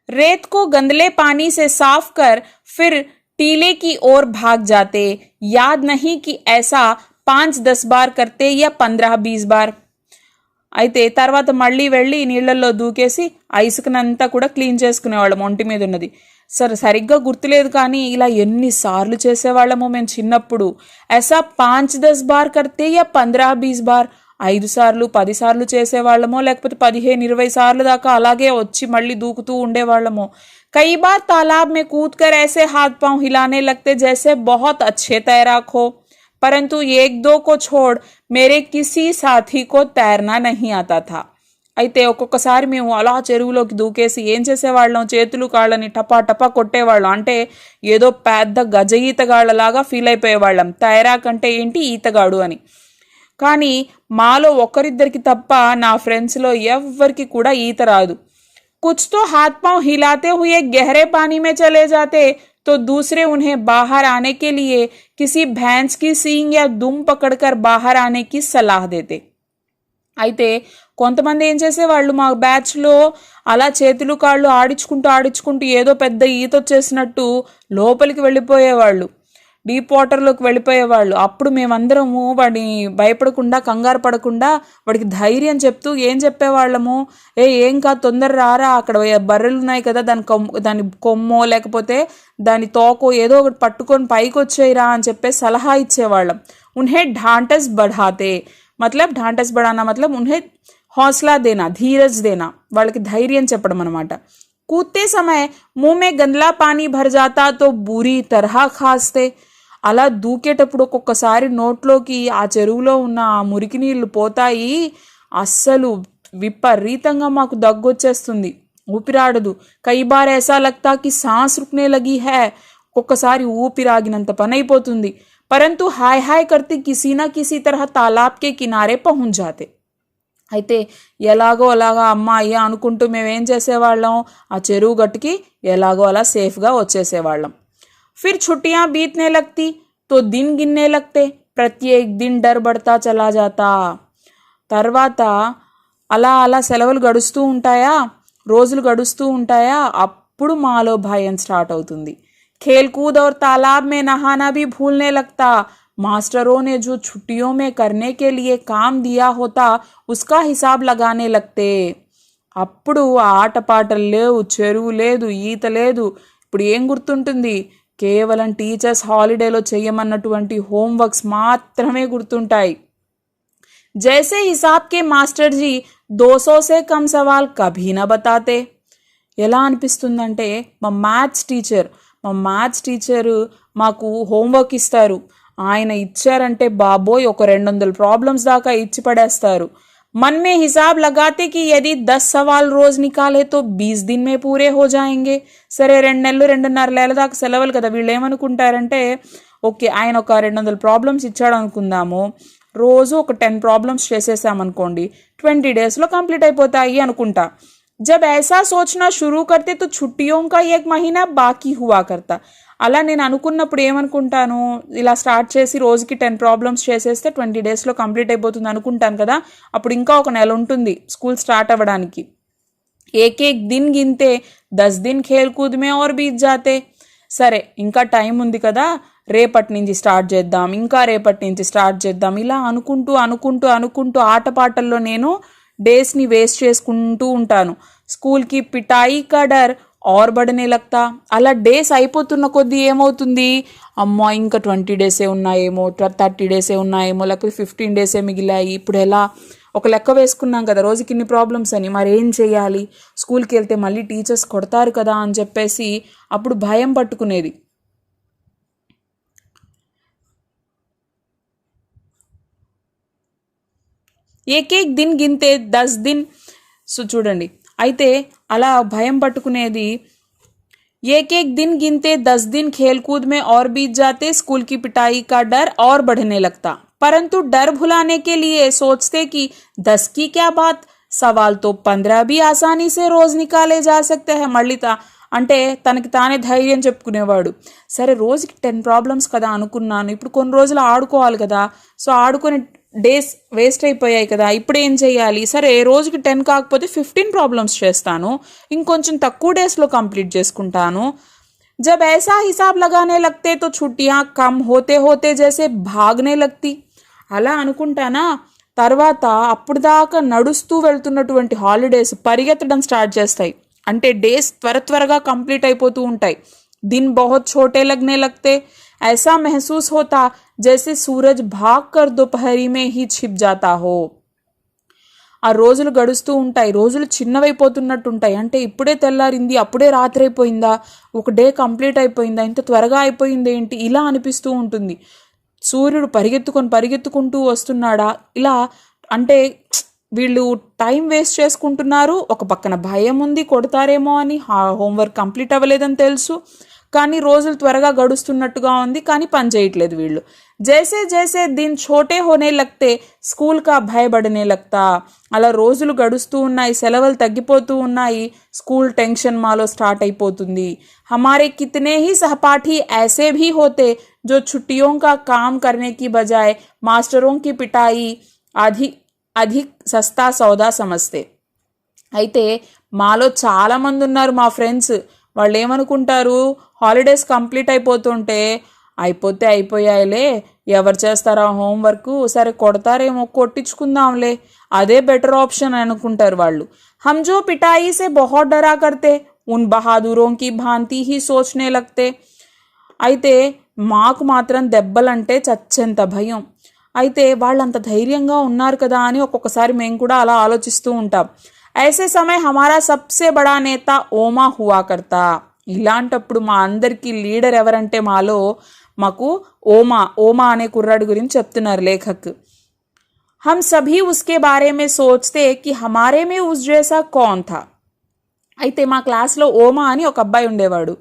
रेत को गंदले पानी से साफ कर फिर टीले की ओर भाग जाते. याद नहीं कि ऐसा 5-10 बार करते या 15-20 बार. అయితే తర్వాత మళ్ళీ వెళ్ళి నీళ్ళల్లో దూకేసి ఆ ఇసుకనంతా కూడా క్లీన్ చేసుకునేవాళ్ళం ఒంటి మీద ఉన్నది. సరిగ్గా గుర్తులేదు కానీ ఇలా ఎన్నిసార్లు చేసేవాళ్ళమో మేము చిన్నప్పుడు. ऐसा 5-10 बार करते या 15-20 बार. 5 సార్లు 10 సార్లు చేసేవాళ్ళమో లేకపోతే 15-20 సార్లు దాకా అలాగే వచ్చి మళ్ళీ దూకుతూ ఉండేవాళ్ళమో. कई बार तालाब में कूद कर ऐसे हाथ पांव हिलाने लगते जैसे बहुत अच्छे तैराक हो, परंतु 1-2 को छोड़ मेरे किसी साथी को तैरना नहीं आता था. అయితే ఒక్కొక్కసారి మేము అలా చెరువులోకి దూకేసి ఏం చేసేవాళ్ళం, చేతులు కాళ్ళని టపా టపా కొట్టేవాళ్ళం. అంటే ఏదో పెద్ద గజ ఈతగాళ్ళలాగా ఫీల్ అయిపోయేవాళ్ళం. తైరాక్ అంటే ఏంటి, ఈతగాడు అని. కానీ మాలో ఒకరిద్దరికి తప్ప నా ఫ్రెండ్స్లో ఎవ్వరికి కూడా ఈత రాదు. कुछ तो हाथ पांव हिलाते हुए गहरे पानी में चले जाते तो दूसरे उन्हें बाहर आने के लिए किसी भैंस की सींग या दुम पकड़कर बाहर आने की सलाह देते. అయితే కొంతమంది ఏం చేసేవాళ్ళు, మా బ్యాచ్లో అలా చేతులు కాళ్ళు ఆడించుకుంటూ ఏదో పెద్ద ఈత వచ్చేసినట్టు లోపలికి వెళ్ళిపోయేవాళ్ళు, డీప్ వాటర్లోకి వెళ్ళిపోయేవాళ్ళు. అప్పుడు మేమందరము వాడిని భయపడకుండా కంగారు పడకుండా వాడికి ధైర్యం చెప్తూ ఏం చెప్పేవాళ్ళము, ఏం కాదు తొందర రారా, అక్కడ బర్రెలు ఉన్నాయి కదా, దాని కొమ్మో లేకపోతే దాని తోకో ఏదో ఒకటి పట్టుకొని పైకి వచ్చేయరా అని చెప్పి సలహా ఇచ్చేవాళ్ళం. ఉన్హే ఢాంటస్ బఢాతే, మతలబ్ ఢాంటస్ బఢానా మతలబ్ ఉన్హే హౌసలా దేనా, ధీరజ్ దేనా, వాళ్ళకి ధైర్యం చెప్పడం అనమాట. कूदते समय मुंह में गंदला पानी भर जाता तो बुरी तरह खांसते. అలా దూకేటప్పుడు ఒక్కొక్కసారి నోట్లోకి ఆ చెరువులో ఉన్న ఆ మురికి నీళ్లు పోతాయి, అస్సలు విపరీతంగా మాకు దగ్గొచ్చేస్తుంది, ఊపిరాడదు. కై బార్ ఐసా లగ్తా కి సాన్స్ రుక్నే లగి హై, ఒక్కొక్కసారి ఊపిరాగినంత పని అయిపోతుంది. పరంతు హాయ్ హాయ్ కర్తే కిసీ నా కిసీ తరహ తాలాబ్ కే కినారే పహుంచ్ జాతే. అయితే ఎలాగో అలాగా అమ్మాయి అనుకుంటూ మేమేం చేసేవాళ్ళం, ఆ చెరువు గట్టుకి ఎలాగో అలా సేఫ్గా వచ్చేసేవాళ్ళం. फिर छुट्टियां बीतने लगती तो दिन गिनने लगते, प्रत्येक दिन डर बढ़ता चला जाता. తర్వాత అలా అలా సెలవులు గడుస్తూ ఉంటాయా, రోజులు గడుస్తూ ఉంటాయా, అప్పుడు మాలో భయం స్టార్ట్ అవుతుంది. खेल कूद और तालाब में नहाना भी भूलने लगता. मास्टरों ने जो छुट्टियों में करने के लिए काम दिया होता उसका हिसाब लगाने लगते. అప్పుడు ఆటపాటలు లేవు, చెరువు లేదు, ఈత లేదు, ఇప్పుడు ఏం గుర్తుంటుంది, కేవలం టీచర్స్ హాలిడేలో చెయ్యమన్నటువంటి హోంవర్క్స్ మాత్రమే గుర్తుంటాయి. జైసే హిసాబ్ కే మాస్టర్ జీ 200 సే కమ్ సవాల్ కభీ నా బతాతే. ఎలా అనిపిస్తుందంటే మా మ్యాథ్స్ టీచర్ మాకు హోంవర్క్ ఇస్తారు, ఆయన ఇచ్చారంటే బాబోయ్ ఒక 200 ప్రాబ్లమ్స్ దాకా ఇచ్చి పడేస్తారు. मन में हिसाब लगाते कि यदि 10 सवाल रोज निकाले तो 20 दिन में पूरे हो जाएंगे. సరే 2 నెలలు 2.5 నెలల దాకా సెలవులు కదా, వీళ్ళు ఏమనుకుంటారంటే ఓకే ఆయన ఒక 200 ప్రాబ్లమ్స్ ఇచ్చాడు అనుకుందాము, రోజు ఒక 10 ప్రాబ్లమ్స్ చేసేసామనుకోండి 20 డేస్లో కంప్లీట్ అయిపోతాయి అనుకుంటా. जब ऐसा सोचना शुरू करते तो छुट्टियों का 1 महीना बाकी हुआ करता. అలా నేను అనుకున్నప్పుడు ఏమనుకుంటాను, ఇలా స్టార్ట్ చేసి రోజుకి 10 ప్రాబ్లమ్స్ చేసేస్తే 20 డేస్లో కంప్లీట్ అయిపోతుంది అనుకుంటాను కదా, అప్పుడు ఇంకా ఒక నెల ఉంటుంది స్కూల్ స్టార్ట్ అవ్వడానికి. ఏక్ ఏక్ దిన్ గిన్తే 10 దిన్ ఖేల్ కూద్ మే ఔర్ బీత్ జాతే. సరే ఇంకా టైం ఉంది కదా, రేపటి నుంచి స్టార్ట్ చేద్దాం, ఇంకా రేపటి నుంచి స్టార్ట్ చేద్దాం, ఇలా అనుకుంటూ అనుకుంటూ అనుకుంటూ ఆటపాటల్లో నేను డేస్ని వేస్ట్ చేసుకుంటూ ఉంటాను. స్కూల్కి పిటాయి కా డర్ ఆర్ బడనే లగ్తా. అలా డేస్ అయిపోతున్న కొద్దీ ఏమవుతుంది, అమ్మా ఇంకా 20 డేసే ఉన్నాయేమో, 30 డేసే ఉన్నాయేమో, లేకపోతే 15 డేసే మిగిలాయి, ఇప్పుడు ఎలా, ఒక లెక్క వేసుకున్నాం కదా రోజుకి ఇన్ని ప్రాబ్లమ్స్ అని, మరి ఏం చేయాలి, స్కూల్కి వెళ్తే మళ్ళీ టీచర్స్ కొడతారు కదా అని చెప్పేసి అప్పుడు భయం పట్టుకునేది. ఏకేక్ దిన్ గిన్తే 10 దిన్. సో చూడండి, అయితే అలా భయం పట్టుకునేది. ఏకేక్ దిన్ గిన్తే 10 दिन खेलकूद में और बीत जाते, स्कूल की पिटाई का डर और बढ़ने लगता. परंतु डर भुलाने के लिए सोचते कि 10 की क्या बात, सवाल तो 15 भी आसानी से रोज निकाले जा सकते हैं. మళ్ళీ అంటే తనకి తానే ధైర్యం చెప్పుకునేవాడు. సరే రోజుకి 10 ప్రాబ్లమ్స్ కదా అనుకున్నాను, ఇప్పుడు కొన్ని రోజులు ఆడుకోవాలి కదా, సో ఆడుకొని డేస్ వేస్ట్ అయిపోయాయి కదా, ఇప్పుడు ఏం చేయాలి, సరే రోజుకి 10 కాకపోతే 15 ప్రాబ్లమ్స్ చేస్తాను, ఇంకొంచెం తక్కువ డేస్లో కంప్లీట్ చేసుకుంటాను. जब ऐसा हिसाब लगाने लगते तो छुट्टियां कम होते होते जैसे भागने लगती. అలా అనుకుంటానా, తర్వాత అప్పుడు దాకా నడుస్తూ వెళ్తున్నటువంటి హాలిడేస్ పరిగెత్తడం స్టార్ట్ చేస్తాయి. అంటే డేస్ త్వరగా కంప్లీట్ అయిపోతూ ఉంటాయి. दिन बहुत छोटे लगने लगते, ऐसा महसूस होता जैसे सूरज भागकर दोपहरी में ही छिप जाता हो. ఆ రోజులు గడుస్తూ ఉంటాయి, రోజులు చిన్నవైపోతున్నట్టుంటాయి. అంటే ఇప్పుడే తెల్లారింది, అప్పుడే రాత్రి అయిపోయిందా, ఒక డే కంప్లీట్ అయిపోయిందా, ఇంత త్వరగా అయిపోయింది ఏంటి, ఇలా అనిపిస్తూ ఉంటుంది. సూర్యుడు పరిగెత్తుకుంటూ వస్తున్నాడా, ఇలా అంటే వీళ్ళు టైం వేస్ట్ చేసుకుంటున్నారు. ఒక పక్కన భయం ఉంది కొడతారేమో అని, హోంవర్క్ కంప్లీట్ అవ్వలేదని తెలుసు, కానీ రోజులు త్వరగా గడుస్తున్నట్టుగా ఉంది, కానీ పని చేయట్లేదు వీళ్ళు. జైసే జైసే దిన్ ఛోటే హోనే లగ్తే స్కూల్ కా భయ బడనే లగ్తా. అలా రోజులు గడుస్తూ ఉన్నాయి, సెలవులు తగ్గిపోతూ ఉన్నాయి, స్కూల్ టెన్షన్ మాలో స్టార్ట్ అయిపోతుంది. हमारे कितने ही सहपाठी ऐसे भी होते जो छुट्टियों का काम करने की बजाय मास्टरों की पिटाई अधिक सस्ता सौदा समझते. అయితే మాలో చాలామంది ఉన్నారు మా ఫ్రెండ్స్, వాళ్ళు ఏమనుకుంటారు, హాలిడేస్ కంప్లీట్ అయిపోతుంటే అయిపోతే అయిపోయాయిలే, ఎవరు చేస్తారా హోంవర్క్, సరే కొడతారేమో కొట్టించుకుందాంలే, అదే బెటర్ ఆప్షన్ అనుకుంటారు వాళ్ళు. हम जो पिटाई से बहुत डरा करते उन बहादुरों की भांति ही सोचने लगते. అయితే మాకు మాత్రం దెబ్బలంటే చచ్చెంత భయం. అయితే వాళ్ళంత ధైర్యంగా ఉన్నారు కదా అని ఒక్కొక్కసారి మేము కూడా అలా ఆలోచిస్తూ ఉంటాం. ऐसे समय हमारा सबसे बड़ा नेता ఓమా हुआ करता. ఇలాంటప్పుడు మా అందరికీ లీడర్ ఎవరంటే మాకు ఓమా అనే కుర్రాడు గురించి చెప్తున్నారు లేఖక్. हम सभी उसके बारे में सोचते कि हमारे में उस जैसा कौन था. అయితే మా క్లాస్లో ఓమా అని ఒక అబ్బాయి ఉండేవాడు.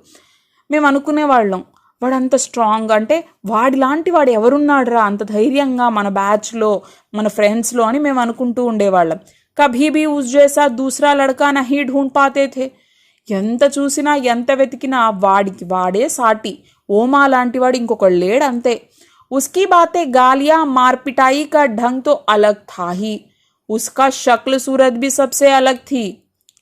మేము అనుకునేవాళ్ళం వాడు అంత స్ట్రాంగ్, అంటే వాడిలాంటి వాడు ఎవరున్నాడు రా అంత ధైర్యంగా మన బ్యాచ్లో మన ఫ్రెండ్స్లో అని మేము అనుకుంటూ ఉండేవాళ్ళం. కభీ భీ ఉస్ జైసా దూసరా లడ్కా నహీ ఢూంఢ్ పాతే థే. ఎంత చూసినా ఎంత వెతికినా వాడికి వాడే సాటి, ఓమా లాంటి వాడు ఇంకొకడు లేడు అంతే. उसकी बातें गालियां मारपिटाई का ढंग तो अलग था ही, उसका शक्ल सूरत भी सबसे अलग थी.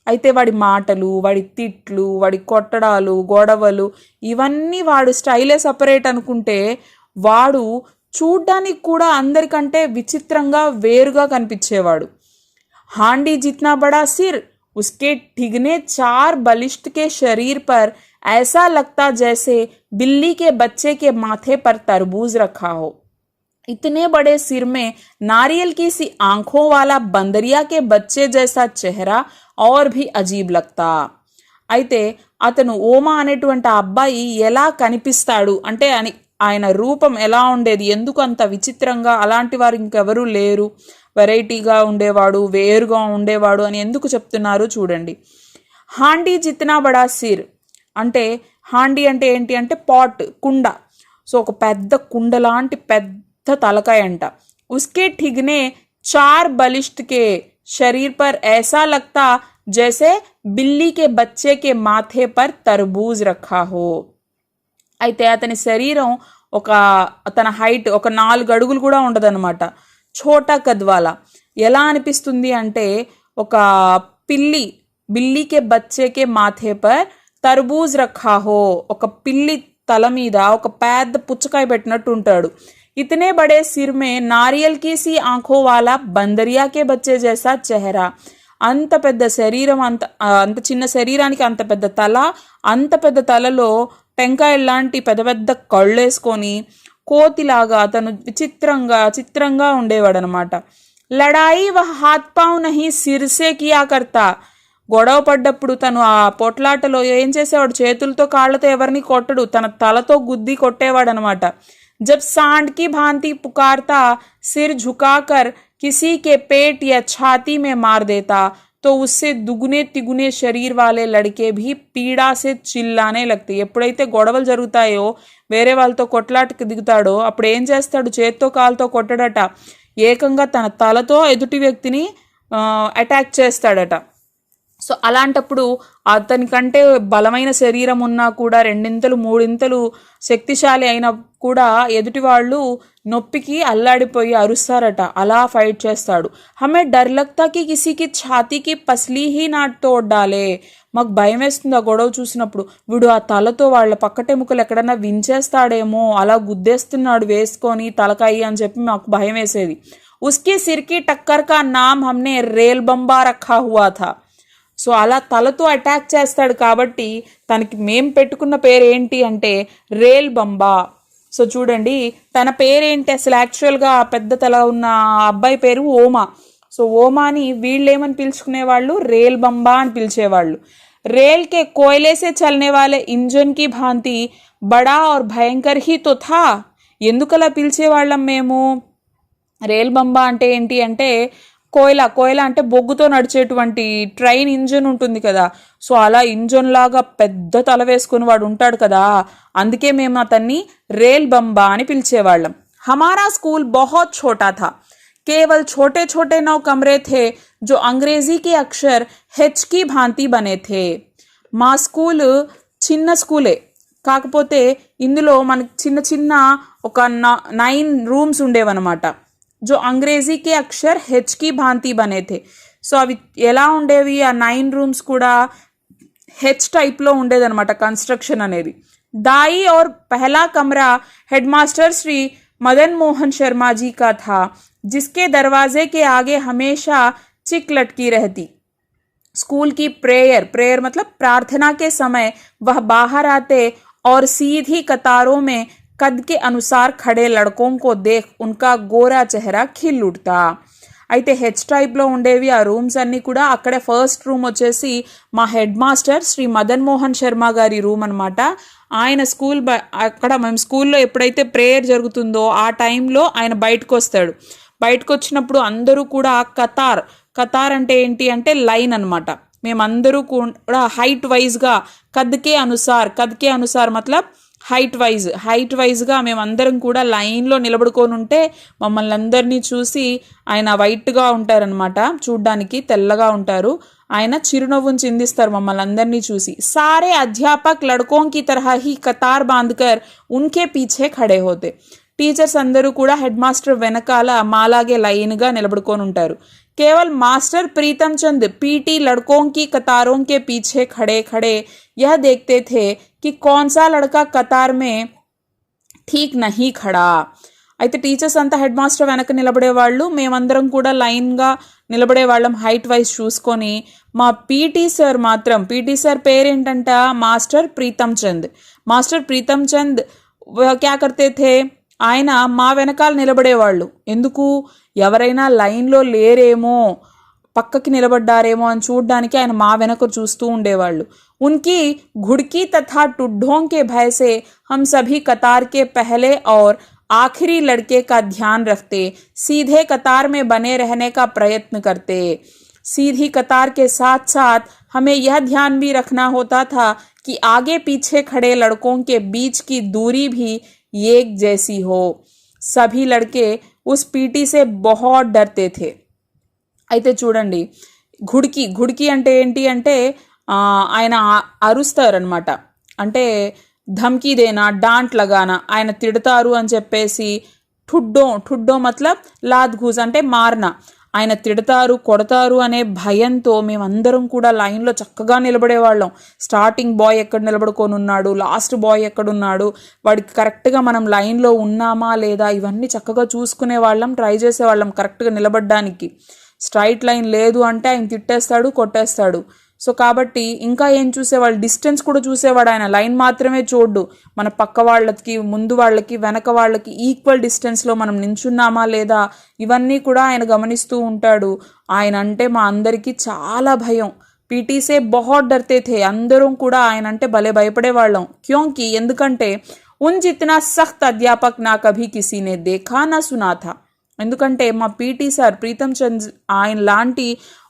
అయితే వాడి మాటలు, వాడి తిట్లు, వాడి కొట్టడాలు, గొడవలు ఇవన్నీ వాడు స్టైలే సపరేట్ అనుకుంటే, వాడు చూడ్డానికి కూడా అందరికంటే విచిత్రంగా వేరుగా కనిపించేవాడు. हांडी जितना बड़ा सिर, उसके ठिगने 4 बलिष्ठ के शरीर पर ऐसा लगता जैसे बिल्ली के बच्चे के माथे पर तरबूज रखा हो. इतने बड़े सिर में नारियल की सी आंखों वाला बंदरिया के बच्चे जैसा चेहरा और भी अजीब लगता. అయితే అతను ఓమా అనేటువంటి అబ్బాయి ఎలా కనిపిస్తాడు అంటే అని ఆయన రూపం ఎలా ఉండేది, ఎందుకు అంత విచిత్రంగా, అలాంటి వారు ఇంకెవరూ లేరు, వెరైటీగా ఉండేవాడు, వేరుగా ఉండేవాడు అని ఎందుకు చెప్తున్నారు చూడండి. హాండీ జిత్నా బడా సిర్ అంటే, హాండీ అంటే ఏంటి అంటే పాట్, కుండ. సో ఒక పెద్ద కుండ లాంటి పెద్ద తలకాయ అంట. ఉస్కే ठिगने 4 बलिष्ठ के शरीर पर ऐसा लगता जैसे बिल्ली के बच्चे के माथे पर तरबूज रखा हो. అయితే అతని శరీరం తన హైట్ ఒక 4 అడుగులు కూడా ఉండదన్నమాట. ఛోటా కద్వాలా. ఎలా అనిపిస్తుంది అంటే ఒక బిల్లీకే బచ్చేకే మాథే పర్ తర్బూజ్ రఖా హో, ఒక పిల్లి తల మీద ఒక పెద్ద పుచ్చకాయ పెట్టినట్టు ఉంటాడు. ఇతనే బడే సిర్ మే నారియల్ కి సి ఆంఖో వాలా బందరియా కే బచ్చే జైసా చెహరా. అంత పెద్ద శరీరం, అంత చిన్న శరీరానికి అంత పెద్ద తల, అంత పెద్ద తలలో టెంకాయ లాంటి పెద్ద పెద్ద కళ్ళేసుకొని కోతిలాగా అతను చిత్రంగా ఉండేవాడు అనమాట. లడాయి వహ హాత్ పావ్ నహి సిర్సే కియా కర్తా. గొడవ పడ్డప్పుడు తను ఆ పొట్లాటలో ఏం చేసేవాడు, చేతులతో కాళ్ళతో ఎవరిని కొట్టడు, తన తలతో గుద్ది కొట్టేవాడు అనమాట. जब सांड की भांति पुकारता, सिर झुकाकर किसी के पेट या छाती में मार देता तो उससे दुगुने तिगुने शरीर वाले लड़के भी पीड़ा से चिल्लाने लगते. ఎప్పుడైతే గొడవలు జరుగుతాయో, వేరే వాళ్ళతో కొట్లాటకి దిగుతాడో అప్పుడు ఏం చేస్తాడు, చేత్తో కాలుతో కొట్టడట, ఏకంగా తన తలతో ఎదుటి వ్యక్తిని అటాక్ చేస్తాడట. సో అలాంటప్పుడు అతనికంటే బలమైన శరీరం ఉన్నా కూడా 2 3 శక్తిశాలి అయినా కూడా ఎదుటి వాళ్ళు నొప్పికి అల్లాడిపోయి అరుస్తారట. అలా ఫైట్ చేస్తాడు. హమే డర్ లగ్తా కి కిసీకి ఛాతీకి పస్లీ హీ నాట్ తోడ్ డాలే. మాకు భయం వేస్తుంది ఆ గొడవ చూసినప్పుడు, వీడు ఆ తలతో వాళ్ళ పక్కటెముకలు ఎక్కడన్నా వించేస్తాడేమో, అలా గుద్దేస్తున్నాడు వేసుకొని తలకాయి అని చెప్పి మాకు భయం వేసేది. ఉస్కి సిర్కి టక్కర్ కా నామ్ హమ్నే రేల్ బంబా రఖా హువా థా. సో అలా తలతో అటాక్ చేస్తాడు కాబట్టి తనకి మేం పెట్టుకున్న పేరు ఏంటి అంటే రేల్ బంబా. సో చూడండి, తన పేరేంటి అసలు యాక్చువల్గా పెద్ద తల ఉన్న అబ్బాయి పేరు ఓమా. సో ఓమాని వీళ్ళేమని పిలుచుకునేవాళ్ళు, రేల్ బంబా అని పిలిచేవాళ్ళు. రేల్ కే కోయలే సే చల్నే వాలే ఇంజన్ కి భాంతి బడా और భయంకర్ హీ తో థా. ఎందుకలా పిలిచేవాళ్ళం మేము? రేల్ బంబా అంటే ఏంటి అంటే కోయలా అంటే బొగ్గుతో నడిచేటువంటి ట్రైన్ ఇంజన్ ఉంటుంది కదా, సో అలా ఇంజన్ లాగా పెద్ద తల వేసుకుని వాడు ఉంటాడు కదా, అందుకే మేము అతన్ని రేల్ బంబా అని పిలిచేవాళ్ళం. हमारा स्कूल बहुत छोटा था, केवल छोटे छोटे 9 कमरे थे जो अंग्रेजी के अक्षर H की भांति बने थे. మా స్కూల్ చిన్న స్కూలే, కాకపోతే ఇందులో మనకి చిన్న చిన్న ఒక 9 రూమ్స్ ఉండేవన్నమాట. जो अंग्रेजी के अक्षर H की भांति बने थे. సో అవి ఎలా ఉండేవి, ఆ 9 రూమ్స్ కూడా హెచ్ టైప్లో ఉండేదన్నమాట కన్స్ట్రక్షన్ అనేది. दाई और पहला कमरा हेडमास्टर श्री मदन मोहन शर्मा जी का था, जिसके दरवाजे के आगे हमेशा चिक लटकी रहती. स्कूल की प्रेयर मतलब प्रार्थना के समय वह बाहर आते और सीधी कतारों में कद के अनुसार खड़े लड़कों को देख उनका गोरा चेहरा खिल उठता. అయితే హెచ్ టైప్లో ఉండేవి ఆ రూమ్స్ అన్నీ కూడా. అక్కడే ఫస్ట్ రూమ్ వచ్చేసి మా హెడ్ మాస్టర్ శ్రీ మదన్ మోహన్ శర్మ గారి రూమ్ అనమాట. ఆయన అక్కడ మేము స్కూల్లో ఎప్పుడైతే ప్రేయర్ జరుగుతుందో ఆ టైంలో ఆయన బయటకు వస్తాడు. బయటకు వచ్చినప్పుడు అందరూ కూడా కతార్ అంటే ఏంటి అంటే లైన్ అనమాట. మేమందరూ కూడా హైట్ వైజ్గా కద్కే అనుసార్ మతలబ్ హైట్ వైజ్గా మేమందరం కూడా లైన్లో నిలబడుకొని ఉంటే మమ్మల్ని అందరినీ చూసి ఆయన వైట్గా ఉంటారనమాట, చూడ్డానికి తెల్లగా ఉంటారు. ఆయన చిరునవ్వును చిందిస్తారు మమ్మల్ని అందరినీ చూసి. సారే అధ్యాపక్ లడ్కోం కి తరహా హీ కతార్ బాంధ్కర్ ఉన్కే పీछे ఖడే హోతే. టీచర్స్ అందరూ కూడా హెడ్ మాస్టర్ వెనకాల మాలాగే లైన్గా నిలబడుకొని ఉంటారు. केवल मास्टर प्रीतम चंद पीटी लड़कों की कतारों के पीछे खड़े खड़े यह देखते थे कि कौन सा लड़का कतार में ठीक नहीं खड़ा. అయితే టీచర్స్ అంతా హెడ్ మాస్టర్ వెనక నిలబడేవాళ్ళు, మేమందరం కూడా లైన్గా నిలబడేవాళ్ళం హైట్ వైజ్ చూసుకొని. మా పీటీ సార్ పేరేంటంట మాస్టర్ ప్రీతం చంద్ క్యా కర్తే థే, ఆయన మా వెనకాల నిలబడేవాళ్ళు. ఎందుకు, ఎవరైనా లైన్లో లేరేమో, పక్కకి నిలబడ్డారేమో అని చూడడానికి ఆయన మా వెనక చూస్తూ ఉండేవాళ్ళు. उनकी घुड़की तथा टुड्ढों के भय से हम सभी कतार के पहले और आखिरी लड़के का ध्यान रखते, सीधे कतार में बने रहने का प्रयत्न करते. सीधी कतार के साथ साथ हमें यह ध्यान भी रखना होता था कि आगे पीछे खड़े लड़कों के बीच की दूरी भी एक जैसी हो. सभी लड़के उस पीटी से बहुत डरते थे. అయితే చూడండి, ఘుడికి అంటే ఏంటి అంటే ఆయన అరుస్తారనమాట. అంటే ధమ్కీ దేనా, డాంట్ లగానా, ఆయన తిడతారు అని చెప్పేసి. ఠుడ్డో మతలబ్ లాద్ ఘూస్ అంటే మారన. ఆయన తిడతారు, కొడతారు అనే భయంతో మేమందరం కూడా లైన్లో చక్కగా నిలబడేవాళ్ళం. స్టార్టింగ్ బాయ్ ఎక్కడ నిలబడుకొని ఉన్నాడు, లాస్ట్ బాయ్ ఎక్కడున్నాడు, వాడికి కరెక్ట్గా మనం లైన్లో ఉన్నామా లేదా, ఇవన్నీ చక్కగా చూసుకునే వాళ్ళం, ట్రై చేసేవాళ్ళం కరెక్ట్గా నిలబడడానికి. స్ట్రైట్ లైన్ లేదు అంటే ఆయన తిట్టేస్తాడు, కొట్టేస్తాడు. సో కాబట్టి ఇంకా ఏం చూసేవాళ్ళు, డిస్టెన్స్ కూడా చూసేవాడు ఆయన. లైన్ మాత్రమే చూడ్డు, మన పక్క వాళ్ళకి, ముందు వాళ్ళకి, వెనక వాళ్ళకి ఈక్వల్ డిస్టెన్స్లో మనం నించున్నామా లేదా, ఇవన్నీ కూడా ఆయన గమనిస్తూ ఉంటాడు. ఆయన అంటే మా అందరికీ చాలా భయం. పీటీసే బహుత్ డర్తే థే, అందరం కూడా ఆయన అంటే భలే భయపడేవాళ్ళం. క్యోంకి ఎందుకంటే ఉన్ జిత్నా సఖ్త్ అధ్యాపక్ నా కభీ కిసీనే దేఖా నా సునా థా. ఎందుకంటే మా పీటీ సార్ ప్రీతం చంద్ ఆయన లాంటి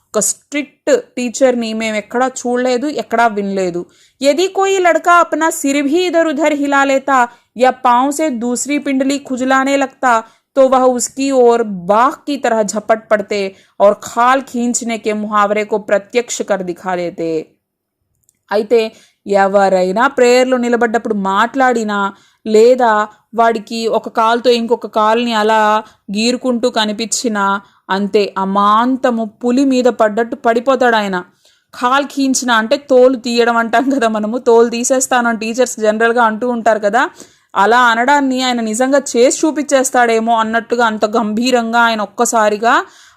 ఒక స్ట్రిక్ట్ టీచర్ని మేము ఎక్కడా చూడలేదు, ఎక్కడా వినలేదు. यदि कोई लड़का अपना सिर भी इधर उधर हिला लेता या पाँव से दूसरी पिंडली खुजलाने लगता तो वह उसकी ओर बाघ की तरह झपट पड़ते और खाल खींचने के मुहावरे को प्रत्यक्ष कर दिखा देते. అయితే ఎవరైనా ప్రేయర్లో నిలబడ్డప్పుడు మాట్లాడినా లేదా వాడికి ఒక కాలుతో ఇంకొక కాలుని అలా గీరుకుంటూ కనిపించినా అంతే, అమాంతము పులి మీద పడ్డట్టు పడిపోతాడు ఆయన. ఖాల్ ఖీంచిన అంటే తోలు తీయడం అంటాం కదా మనము, తోలు తీసేస్తానని టీచర్స్ జనరల్గా అంటూ ఉంటారు కదా, అలా అనడాన్ని ఆయన నిజంగా చేసి చూపించేస్తాడేమో అన్నట్టుగా అంత గంభీరంగా ఆయన ఒక్కసారిగా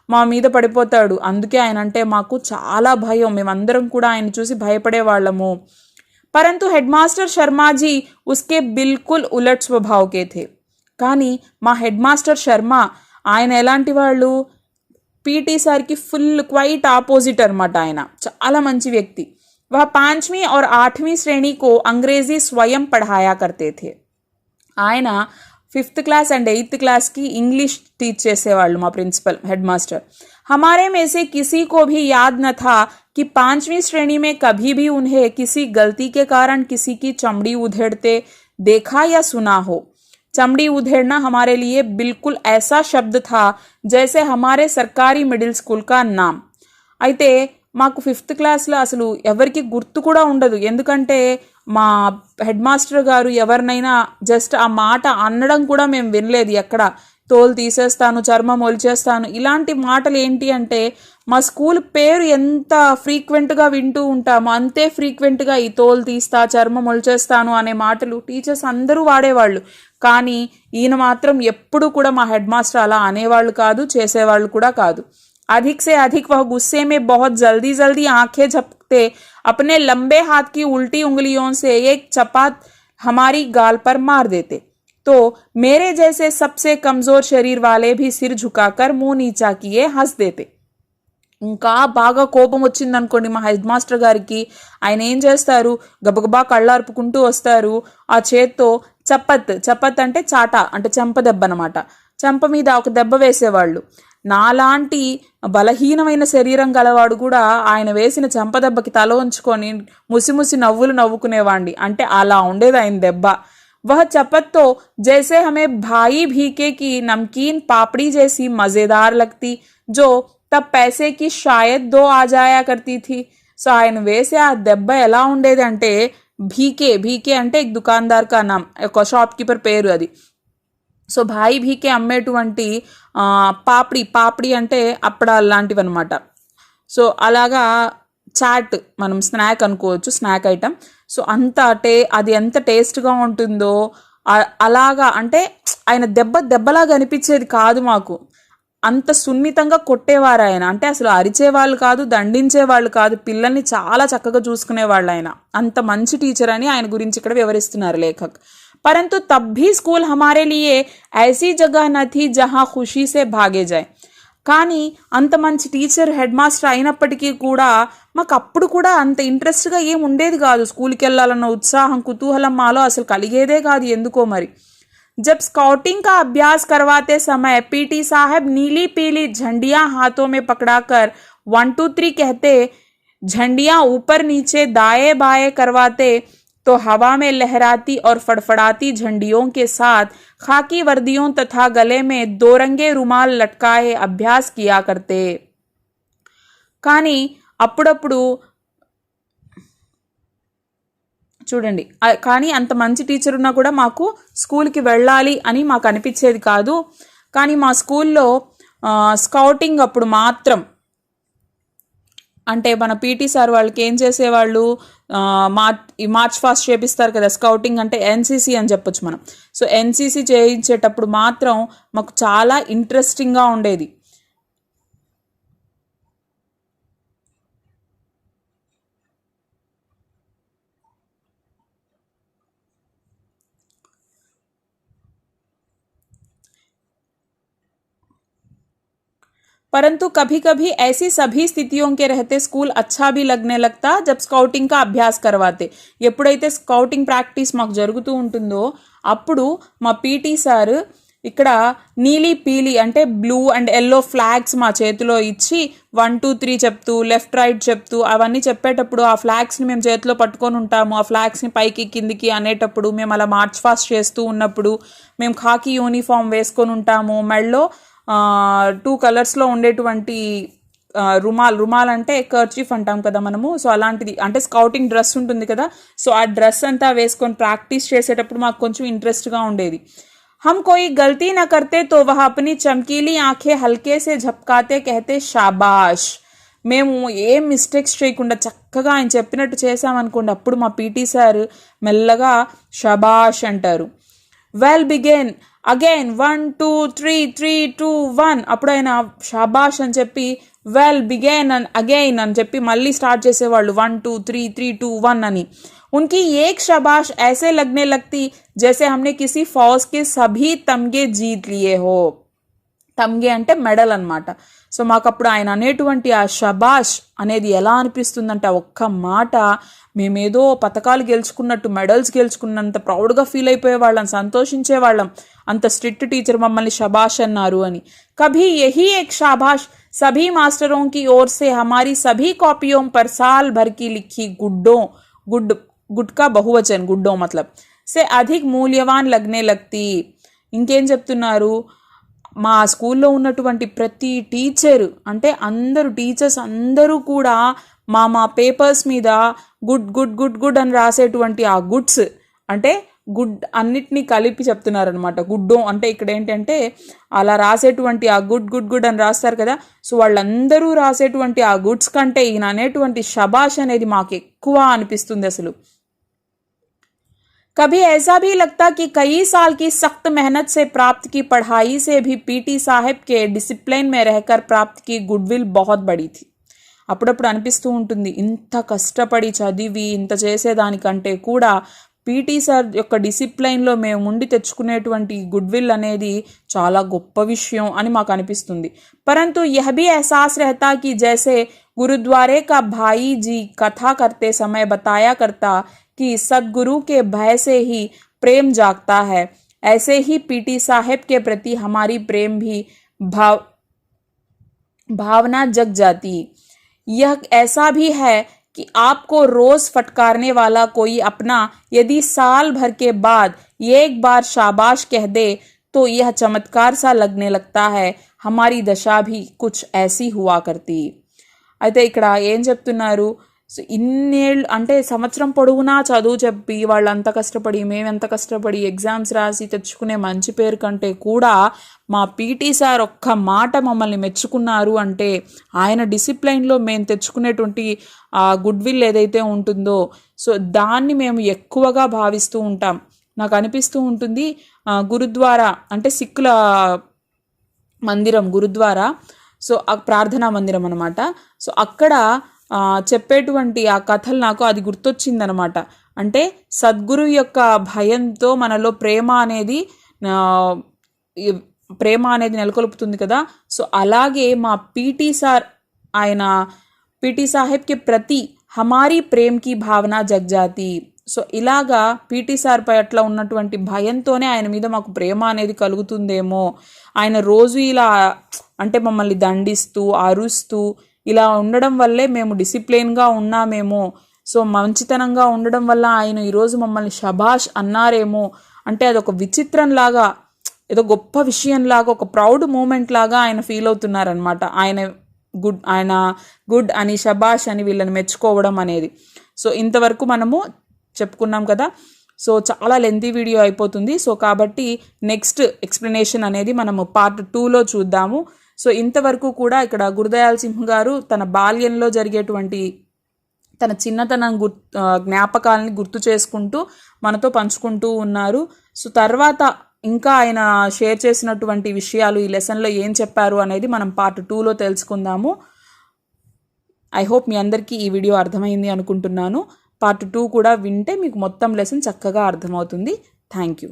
మా మీద పడిపోతాడు. అందుకే ఆయన అంటే మాకు చాలా భయం, మేమందరం కూడా ఆయన చూసి భయపడేవాళ్ళము. परंतु हेडमास्टर शर्मा जी उसके बिल्कुल उलट स्वभाव के थे. కానీ మా హెడ్ మాస్టర్ శర్మ ఆయన ఎలాంటి వాళ్ళు, పీటీ సార్కి ఫుల్ క్వైట్ ఆపోజిట్ అనమాట. ఆయన చాలా మంచి వ్యక్తి. वह 5वीं और 8वीं श्रेणी को अंग्रेजी स्वयं पढ़ाया करते थे. ఆయన 5th क्लास అండ్ 8th क्लासకి ఇంగ్లీష్ టీచ్ చేసేవాళ్ళు మా ప్రిన్సిపల్ హెడ్ మాస్టర్. हमारे में से किसी को भी याद न था कि 5वीं श्रेणी में कभी भी उन्हें किसी गलती के कारण किसी की चमड़ी उधेड़ते देखा या सुना हो. चमड़ी उधेड़ना हमारे लिए बिल्कुल ऐसा शब्द था जैसे हमारे सरकारी मिडिल स्कूल का नाम. అయితే మాకు 5th క్లాస్లో అసలు ఎవరికి గుర్తు కూడా ఉండదు, ఎందుకంటే మా హెడ్ మాస్టర్ గారు ఎవరినైనా జస్ట్ ఆ మాట అనడం కూడా మేము వినలేదు ఎక్కడ. తోలు తీసేస్తాను, చర్మం ఒలిచేస్తాను, ఇలాంటి మాటలు ఏంటి అంటే మా స్కూల్ పేరు ఎంత ఫ్రీక్వెంట్గా వింటూ ఉంటామో అంతే ఫ్రీక్వెంట్గా ఈ తోలు తీస్తా, చర్మం ఒలిచేస్తాను అనే మాటలు టీచర్స్ అందరూ వాడేవాళ్ళు. కానీ ఈయన మాత్రం ఎప్పుడు కూడా మా హెడ్ మాస్టర్ అలా అనేవాళ్ళు కాదు, చేసేవాళ్ళు కూడా కాదు. अधिक से अधिक वह गुस्से में बहुत जल्दी जल्दी आंखें झपकते अपने लंबे हाथ की उल्टी उंगलियों से एक चपात हमारी गाल पर मार देते. तो मेरे जैसे सबसे कमजोर शरीर वाले भी सिर झुकाकर मुंह नीचा किए हंस देते. ఇంకా బాగా కోపం వచ్చిందనుకోండి మా హెడ్ మాస్టర్ గారికి, ఆయన ఏం చేస్తారు, గబగబా కళ్ళార్పుకుంటూ వస్తారు, ఆ చేత్తో చపత్ అంటే చాట అంటే చెంప దెబ్బ అనమాట, చెంప మీద ఒక దెబ్బ వేసేవాళ్ళు. నాలాంటి బలహీనమైన శరీరం గలవాడు కూడా ఆయన వేసిన చెంపదెబ్బకి తల ఉంచుకొని ముసిముసి నవ్వులు నవ్వుకునేవాడిని. అంటే అలా ఉండేది ఆయన దెబ్బ. वह चपत तो जैसे हमें भाई भीके की नमकीन पापड़ी जैसी मज़ेदार लगती जो तब पैसे की शायद 2 आ जाया करती थी. సో ఆయన వేసే ఆ దెబ్బ ఎలా ఉండేది అంటే భీకే అంటే एक दुकानदार का नाम, ఒక షాప్ కీపర్ పేరు అది. సో భాయి భీకే అమ్మేటువంటి పాపిడి అంటే అప్పడాలు లాంటివి అనమాట. సో అలాగా చాట్ మనం స్నాక్ అనుకోవచ్చు, స్నాక్ ఐటమ్. సో అది ఎంత టేస్ట్గా ఉంటుందో అలాగా. అంటే ఆయన దెబ్బలాగా అనిపించేది కాదు మాకు, అంత సున్నితంగా కొట్టేవారు ఆయన. అంటే అసలు అరిచేవాళ్ళు కాదు, దండించేవాళ్ళు కాదు, పిల్లల్ని చాలా చక్కగా చూసుకునేవాళ్ళు ఆయన. అంత మంచి టీచర్ అని ఆయన గురించి ఇక్కడ వివరిస్తున్నారు లేఖక్. परंतु तब भी स्कूल हमारे लिए ऐसी जगह न थी जहां खुशी से भागे जाए. కానీ అంత మంచి టీచర్ హెడ్ మాస్టర్ అయినప్పటికీ కూడా మాకు అప్పుడు కూడా అంత ఇంట్రెస్ట్గా ఏం ఉండేది కాదు. స్కూల్కి వెళ్ళాలన్న ఉత్సాహం కుతూహలం మాలో అసలు కలిగేదే కాదు ఎందుకో మరి. जब स्काउटिंग का अभ्यास करवाते समय पीटी साहब नीली पीली झंडियां हाथों में पकड़ाकर 1 2 3 कहते, झंडियां ऊपर नीचे दाएं बाएं करवाते तो हवा में लहराती और फड़फड़ाती झंडियों के साथ खाकी वर्दियों तथा गले में 2 रंगे रुमाल लटकाए अभ्यास किया करते. కానీ అప్పుడప్పుడు చూడండి, కానీ అంత మంచి టీచర్ ఉన్నా కూడా మాకు స్కూల్కి వెళ్ళాలి అని మాకు అనిపించేది కాదు. కానీ మా స్కూల్లో స్కౌటింగ్ అప్పుడు మాత్రం అంటే మన పీటీ సార్ వాళ్ళకి ఏం చేసేవాళ్ళు, మార్చ్ ఫాస్ట్ చేపిస్తారు కదా, స్కౌటింగ్ అంటే ఎన్సీసీ అని చెప్పొచ్చు మనం. సో ఎన్సీసీ చేయించేటప్పుడు మాత్రం మాకు చాలా ఇంట్రెస్టింగ్గా ఉండేది. परंतु कभी कभी ऐसी सभी स्थितियों के रहते स्कूल अच्छा भी लगने लगता जब స్కౌటింగ్ का అభ్యాస్ करवाते. ఎప్పుడైతే స్కౌటింగ్ ప్రాక్టీస్ మాకు జరుగుతూ ఉంటుందో అప్పుడు మా పీటీ సార్ ఇక్కడ నీలి పీలి అంటే బ్లూ అండ్ ఎల్లో ఫ్లాగ్స్ మా చేతిలో ఇచ్చి 1 2 3 చెప్తూ లెఫ్ట్ రైట్ చెప్తూ అవన్నీ చెప్పేటప్పుడు ఆ ఫ్లాగ్స్ని మేము చేతిలో పట్టుకొని ఉంటాము. ఆ ఫ్లాగ్స్ని పైకి కిందికి అనేటప్పుడు మేము అలా మార్చ్ ఫాస్ట్ చేస్తూ ఉన్నప్పుడు మేము ఖాకీ యూనిఫామ్ వేసుకొని ఉంటాము. మెడలో 2 కలర్స్లో ఉండేటువంటి రుమాల్ అంటే కర్చీఫ్ అంటాం కదా మనము. సో అలాంటిది అంటే స్కౌటింగ్ డ్రెస్ ఉంటుంది కదా, సో ఆ డ్రెస్ అంతా వేసుకొని ప్రాక్టీస్ చేసేటప్పుడు మాకు కొంచెం ఇంట్రెస్ట్గా ఉండేది. हम कोई गलती न करते तो वह अपनी चमकीली आंखें हल्के से झपकाते कहते शाबाश. మేము ఏం మిస్టేక్స్ చేయకుండా చక్కగా ఆయన చెప్పినట్టు చేసామనుకోండి, అప్పుడు మా పీటీ సార్ మెల్లగా షబాష్ అంటారు. వెల్ బిగెన్ అగైన్ 1 2 3 3 2 1 అప్పుడు ఆయన షాబాష్ అని చెప్పి వెల్ బిగెన్ అండ్ అగైన్ అని చెప్పి మళ్ళీ స్టార్ట్ చేసేవాళ్ళు 1 2 3 3 2 1 అని. उनकी एक शाबाश ऐसे लगने लगती जैसे हमने किसी फौज के सभी तमगे जीत लिए हो. తమ్గే అంటే మెడల్ అనమాట. సో మాకు అప్పుడు ఆయన అనేటువంటి ఆ షబాష్ అనేది ఎలా అనిపిస్తుందంటే ఒక్క మాట మేమేదో పథకాలు గెలుచుకున్నట్టు మెడల్స్ గెలుచుకున్నంత ప్రౌడ్గా ఫీల్ అయిపోయేవాళ్ళం, సంతోషించేవాళ్ళం. అంత స్ట్రిక్ట్ టీచర్ మమ్మల్ని షబాష్ అన్నారు అని. కభీ యహీ ఏక్ షాబాష్ सभी मास्टरों की ओर से हमारी सभी कॉपियों पर साल भर की लिखी गुड का बहुवचन गुड्डो मतलब से अधिक मूल्यवान लगने लगती. ఇంకేం చెప్తున్నారు, మా స్కూల్లో ఉన్నటువంటి ప్రతి టీచర్ అంటే అందరూ టీచర్స్ అందరూ కూడా మా పేపర్స్ మీద గుడ్ గుడ్ గుడ్ గుడ్ అని రాసేటువంటి ఆ గుడ్స్ అంటే గుడ్ అన్నిటినీ కలిపి చెప్తున్నారనమాట. గుడ్డో అంటే ఇక్కడ ఏంటంటే అలా రాసేటువంటి ఆ గుడ్ గుడ్ గుడ్ అని రాస్తారు కదా, సో వాళ్ళందరూ రాసేటువంటి ఆ గుడ్స్ కంటే ఈయన అనేటువంటి షబాష్ అనేది మాకు ఎక్కువ అనిపిస్తుంది అసలు. कभी ऐसा भी लगता कि कई साल की सख्त मेहनत से प्राप्त की पढ़ाई से भी पीटी साहब के डिसिप्लिन में रहकर प्राप्त की गुडविल बहुत बड़ी थी. అప్పుడప్పుడు అనిపిస్తూ ఉంటుంది ఇంత కష్టపడి చదివి ఇంత చేసేదానికంటే కూడా పీటీ సార్ యొక్క డిసిప్లైన్లో మేము ఉండి తెచ్చుకునేటువంటి గుడ్విల్ అనేది చాలా గొప్ప విషయం అని మాకు అనిపిస్తుంది. परंतु यह भी एहसास रहता कि जैसे गुरुद्वारे का भाई जी कथा करते समय बताया करता कि सदगुरु के भय से ही प्रेम जागता है, ऐसे ही पीटी साहब के प्रति हमारी प्रेम भी भावना जग जाती. यह ऐसा भी है कि आपको रोज फटकारने वाला कोई अपना यदि साल भर के बाद एक बार शाबाश कह दे तो यह चमत्कार सा लगने लगता है. हमारी दशा भी कुछ ऐसी हुआ करती. అయితే ఇక్కడ ఏం చెప్తున్నారు, సో ఇన్నేళ్ళు అంటే సంవత్సరం పొడవునా చదువు చెప్పి వాళ్ళంత కష్టపడి మేమెంత కష్టపడి ఎగ్జామ్స్ రాసి తెచ్చుకునే మంచి పేరు కంటే కూడా మా పీటీ సార్ ఒక్క మాట మమ్మల్ని మెచ్చుకున్నారు అంటే ఆయన డిసిప్లైన్లో మేము తెచ్చుకునేటువంటి ఆ గుడ్విల్ ఏదైతే ఉంటుందో సో దాన్ని మేము ఎక్కువగా భావిస్తూ ఉంటాం. నాకు అనిపిస్తూ ఉంటుంది గురుద్వారా అంటే సిక్కుల మందిరం గురుద్వారా, సో ఆ ప్రార్థనా మందిరం అనమాట. సో అక్కడ చెప్పేటువంటి ఆ కథలు నాకు అది గుర్తొచ్చిందనమాట. అంటే సద్గురు యొక్క భయంతో మనలో ప్రేమ అనేది ప్రేమ అనేది నెలకొల్పుతుంది కదా. సో అలాగే మా పీటీ సార్, ఆయన పీటీ సాహెబ్కి ప్రతి హమారీ ప్రేమ్కి భావన జగ్జాతి. సో ఇలాగా పీటీ సార్ పట్ల ఉన్నటువంటి భయంతోనే ఆయన మీద మాకు ప్రేమ అనేది కలుగుతుందేమో. ఆయన రోజు ఇలా అంటే మమ్మల్ని దండిస్తూ అరుస్తూ ఇలా ఉండడం వల్లే మేము డిసిప్లిన్గా ఉన్నామేమో. సో మంచితనంగా ఉండడం వల్ల ఆయన ఈరోజు మమ్మల్ని షబాష్ అన్నారేమో. అంటే అదొక విచిత్రంలాగా, ఏదో గొప్ప విషయంలాగా, ఒక ప్రౌడ్ మూమెంట్ లాగా ఆయన ఫీల్ అవుతున్నారనమాట. ఆయన గుడ్ అని, షబాష్ అని వీళ్ళని మెచ్చుకోవడం అనేది. సో ఇంతవరకు మనము చెప్పుకున్నాం కదా. సో చాలా లెంతీ వీడియో అయిపోతుంది. సో కాబట్టి నెక్స్ట్ ఎక్స్ప్లెనేషన్ అనేది మనము పార్ట్ 2లో చూద్దాము. సో ఇంతవరకు కూడా ఇక్కడ గురుదయాల్ సింహ్ గారు తన బాల్యంలో జరిగేటువంటి తన చిన్నతనం జ్ఞాపకాలని గుర్తు చేసుకుంటూ మనతో పంచుకుంటూ ఉన్నారు. సో తర్వాత ఇంకా ఆయన షేర్ చేసినటువంటి విషయాలు ఈ లెసన్లో ఏం చెప్పారు అనేది మనం పార్ట్ 2లో తెలుసుకుందాము. ఐ హోప్ మీ అందరికీ ఈ వీడియో అర్థమైంది అనుకుంటున్నాను. పార్ట్ 2 కూడా వింటే మీకు మొత్తం లెసన్ చక్కగా అర్థమవుతుంది. Thank you.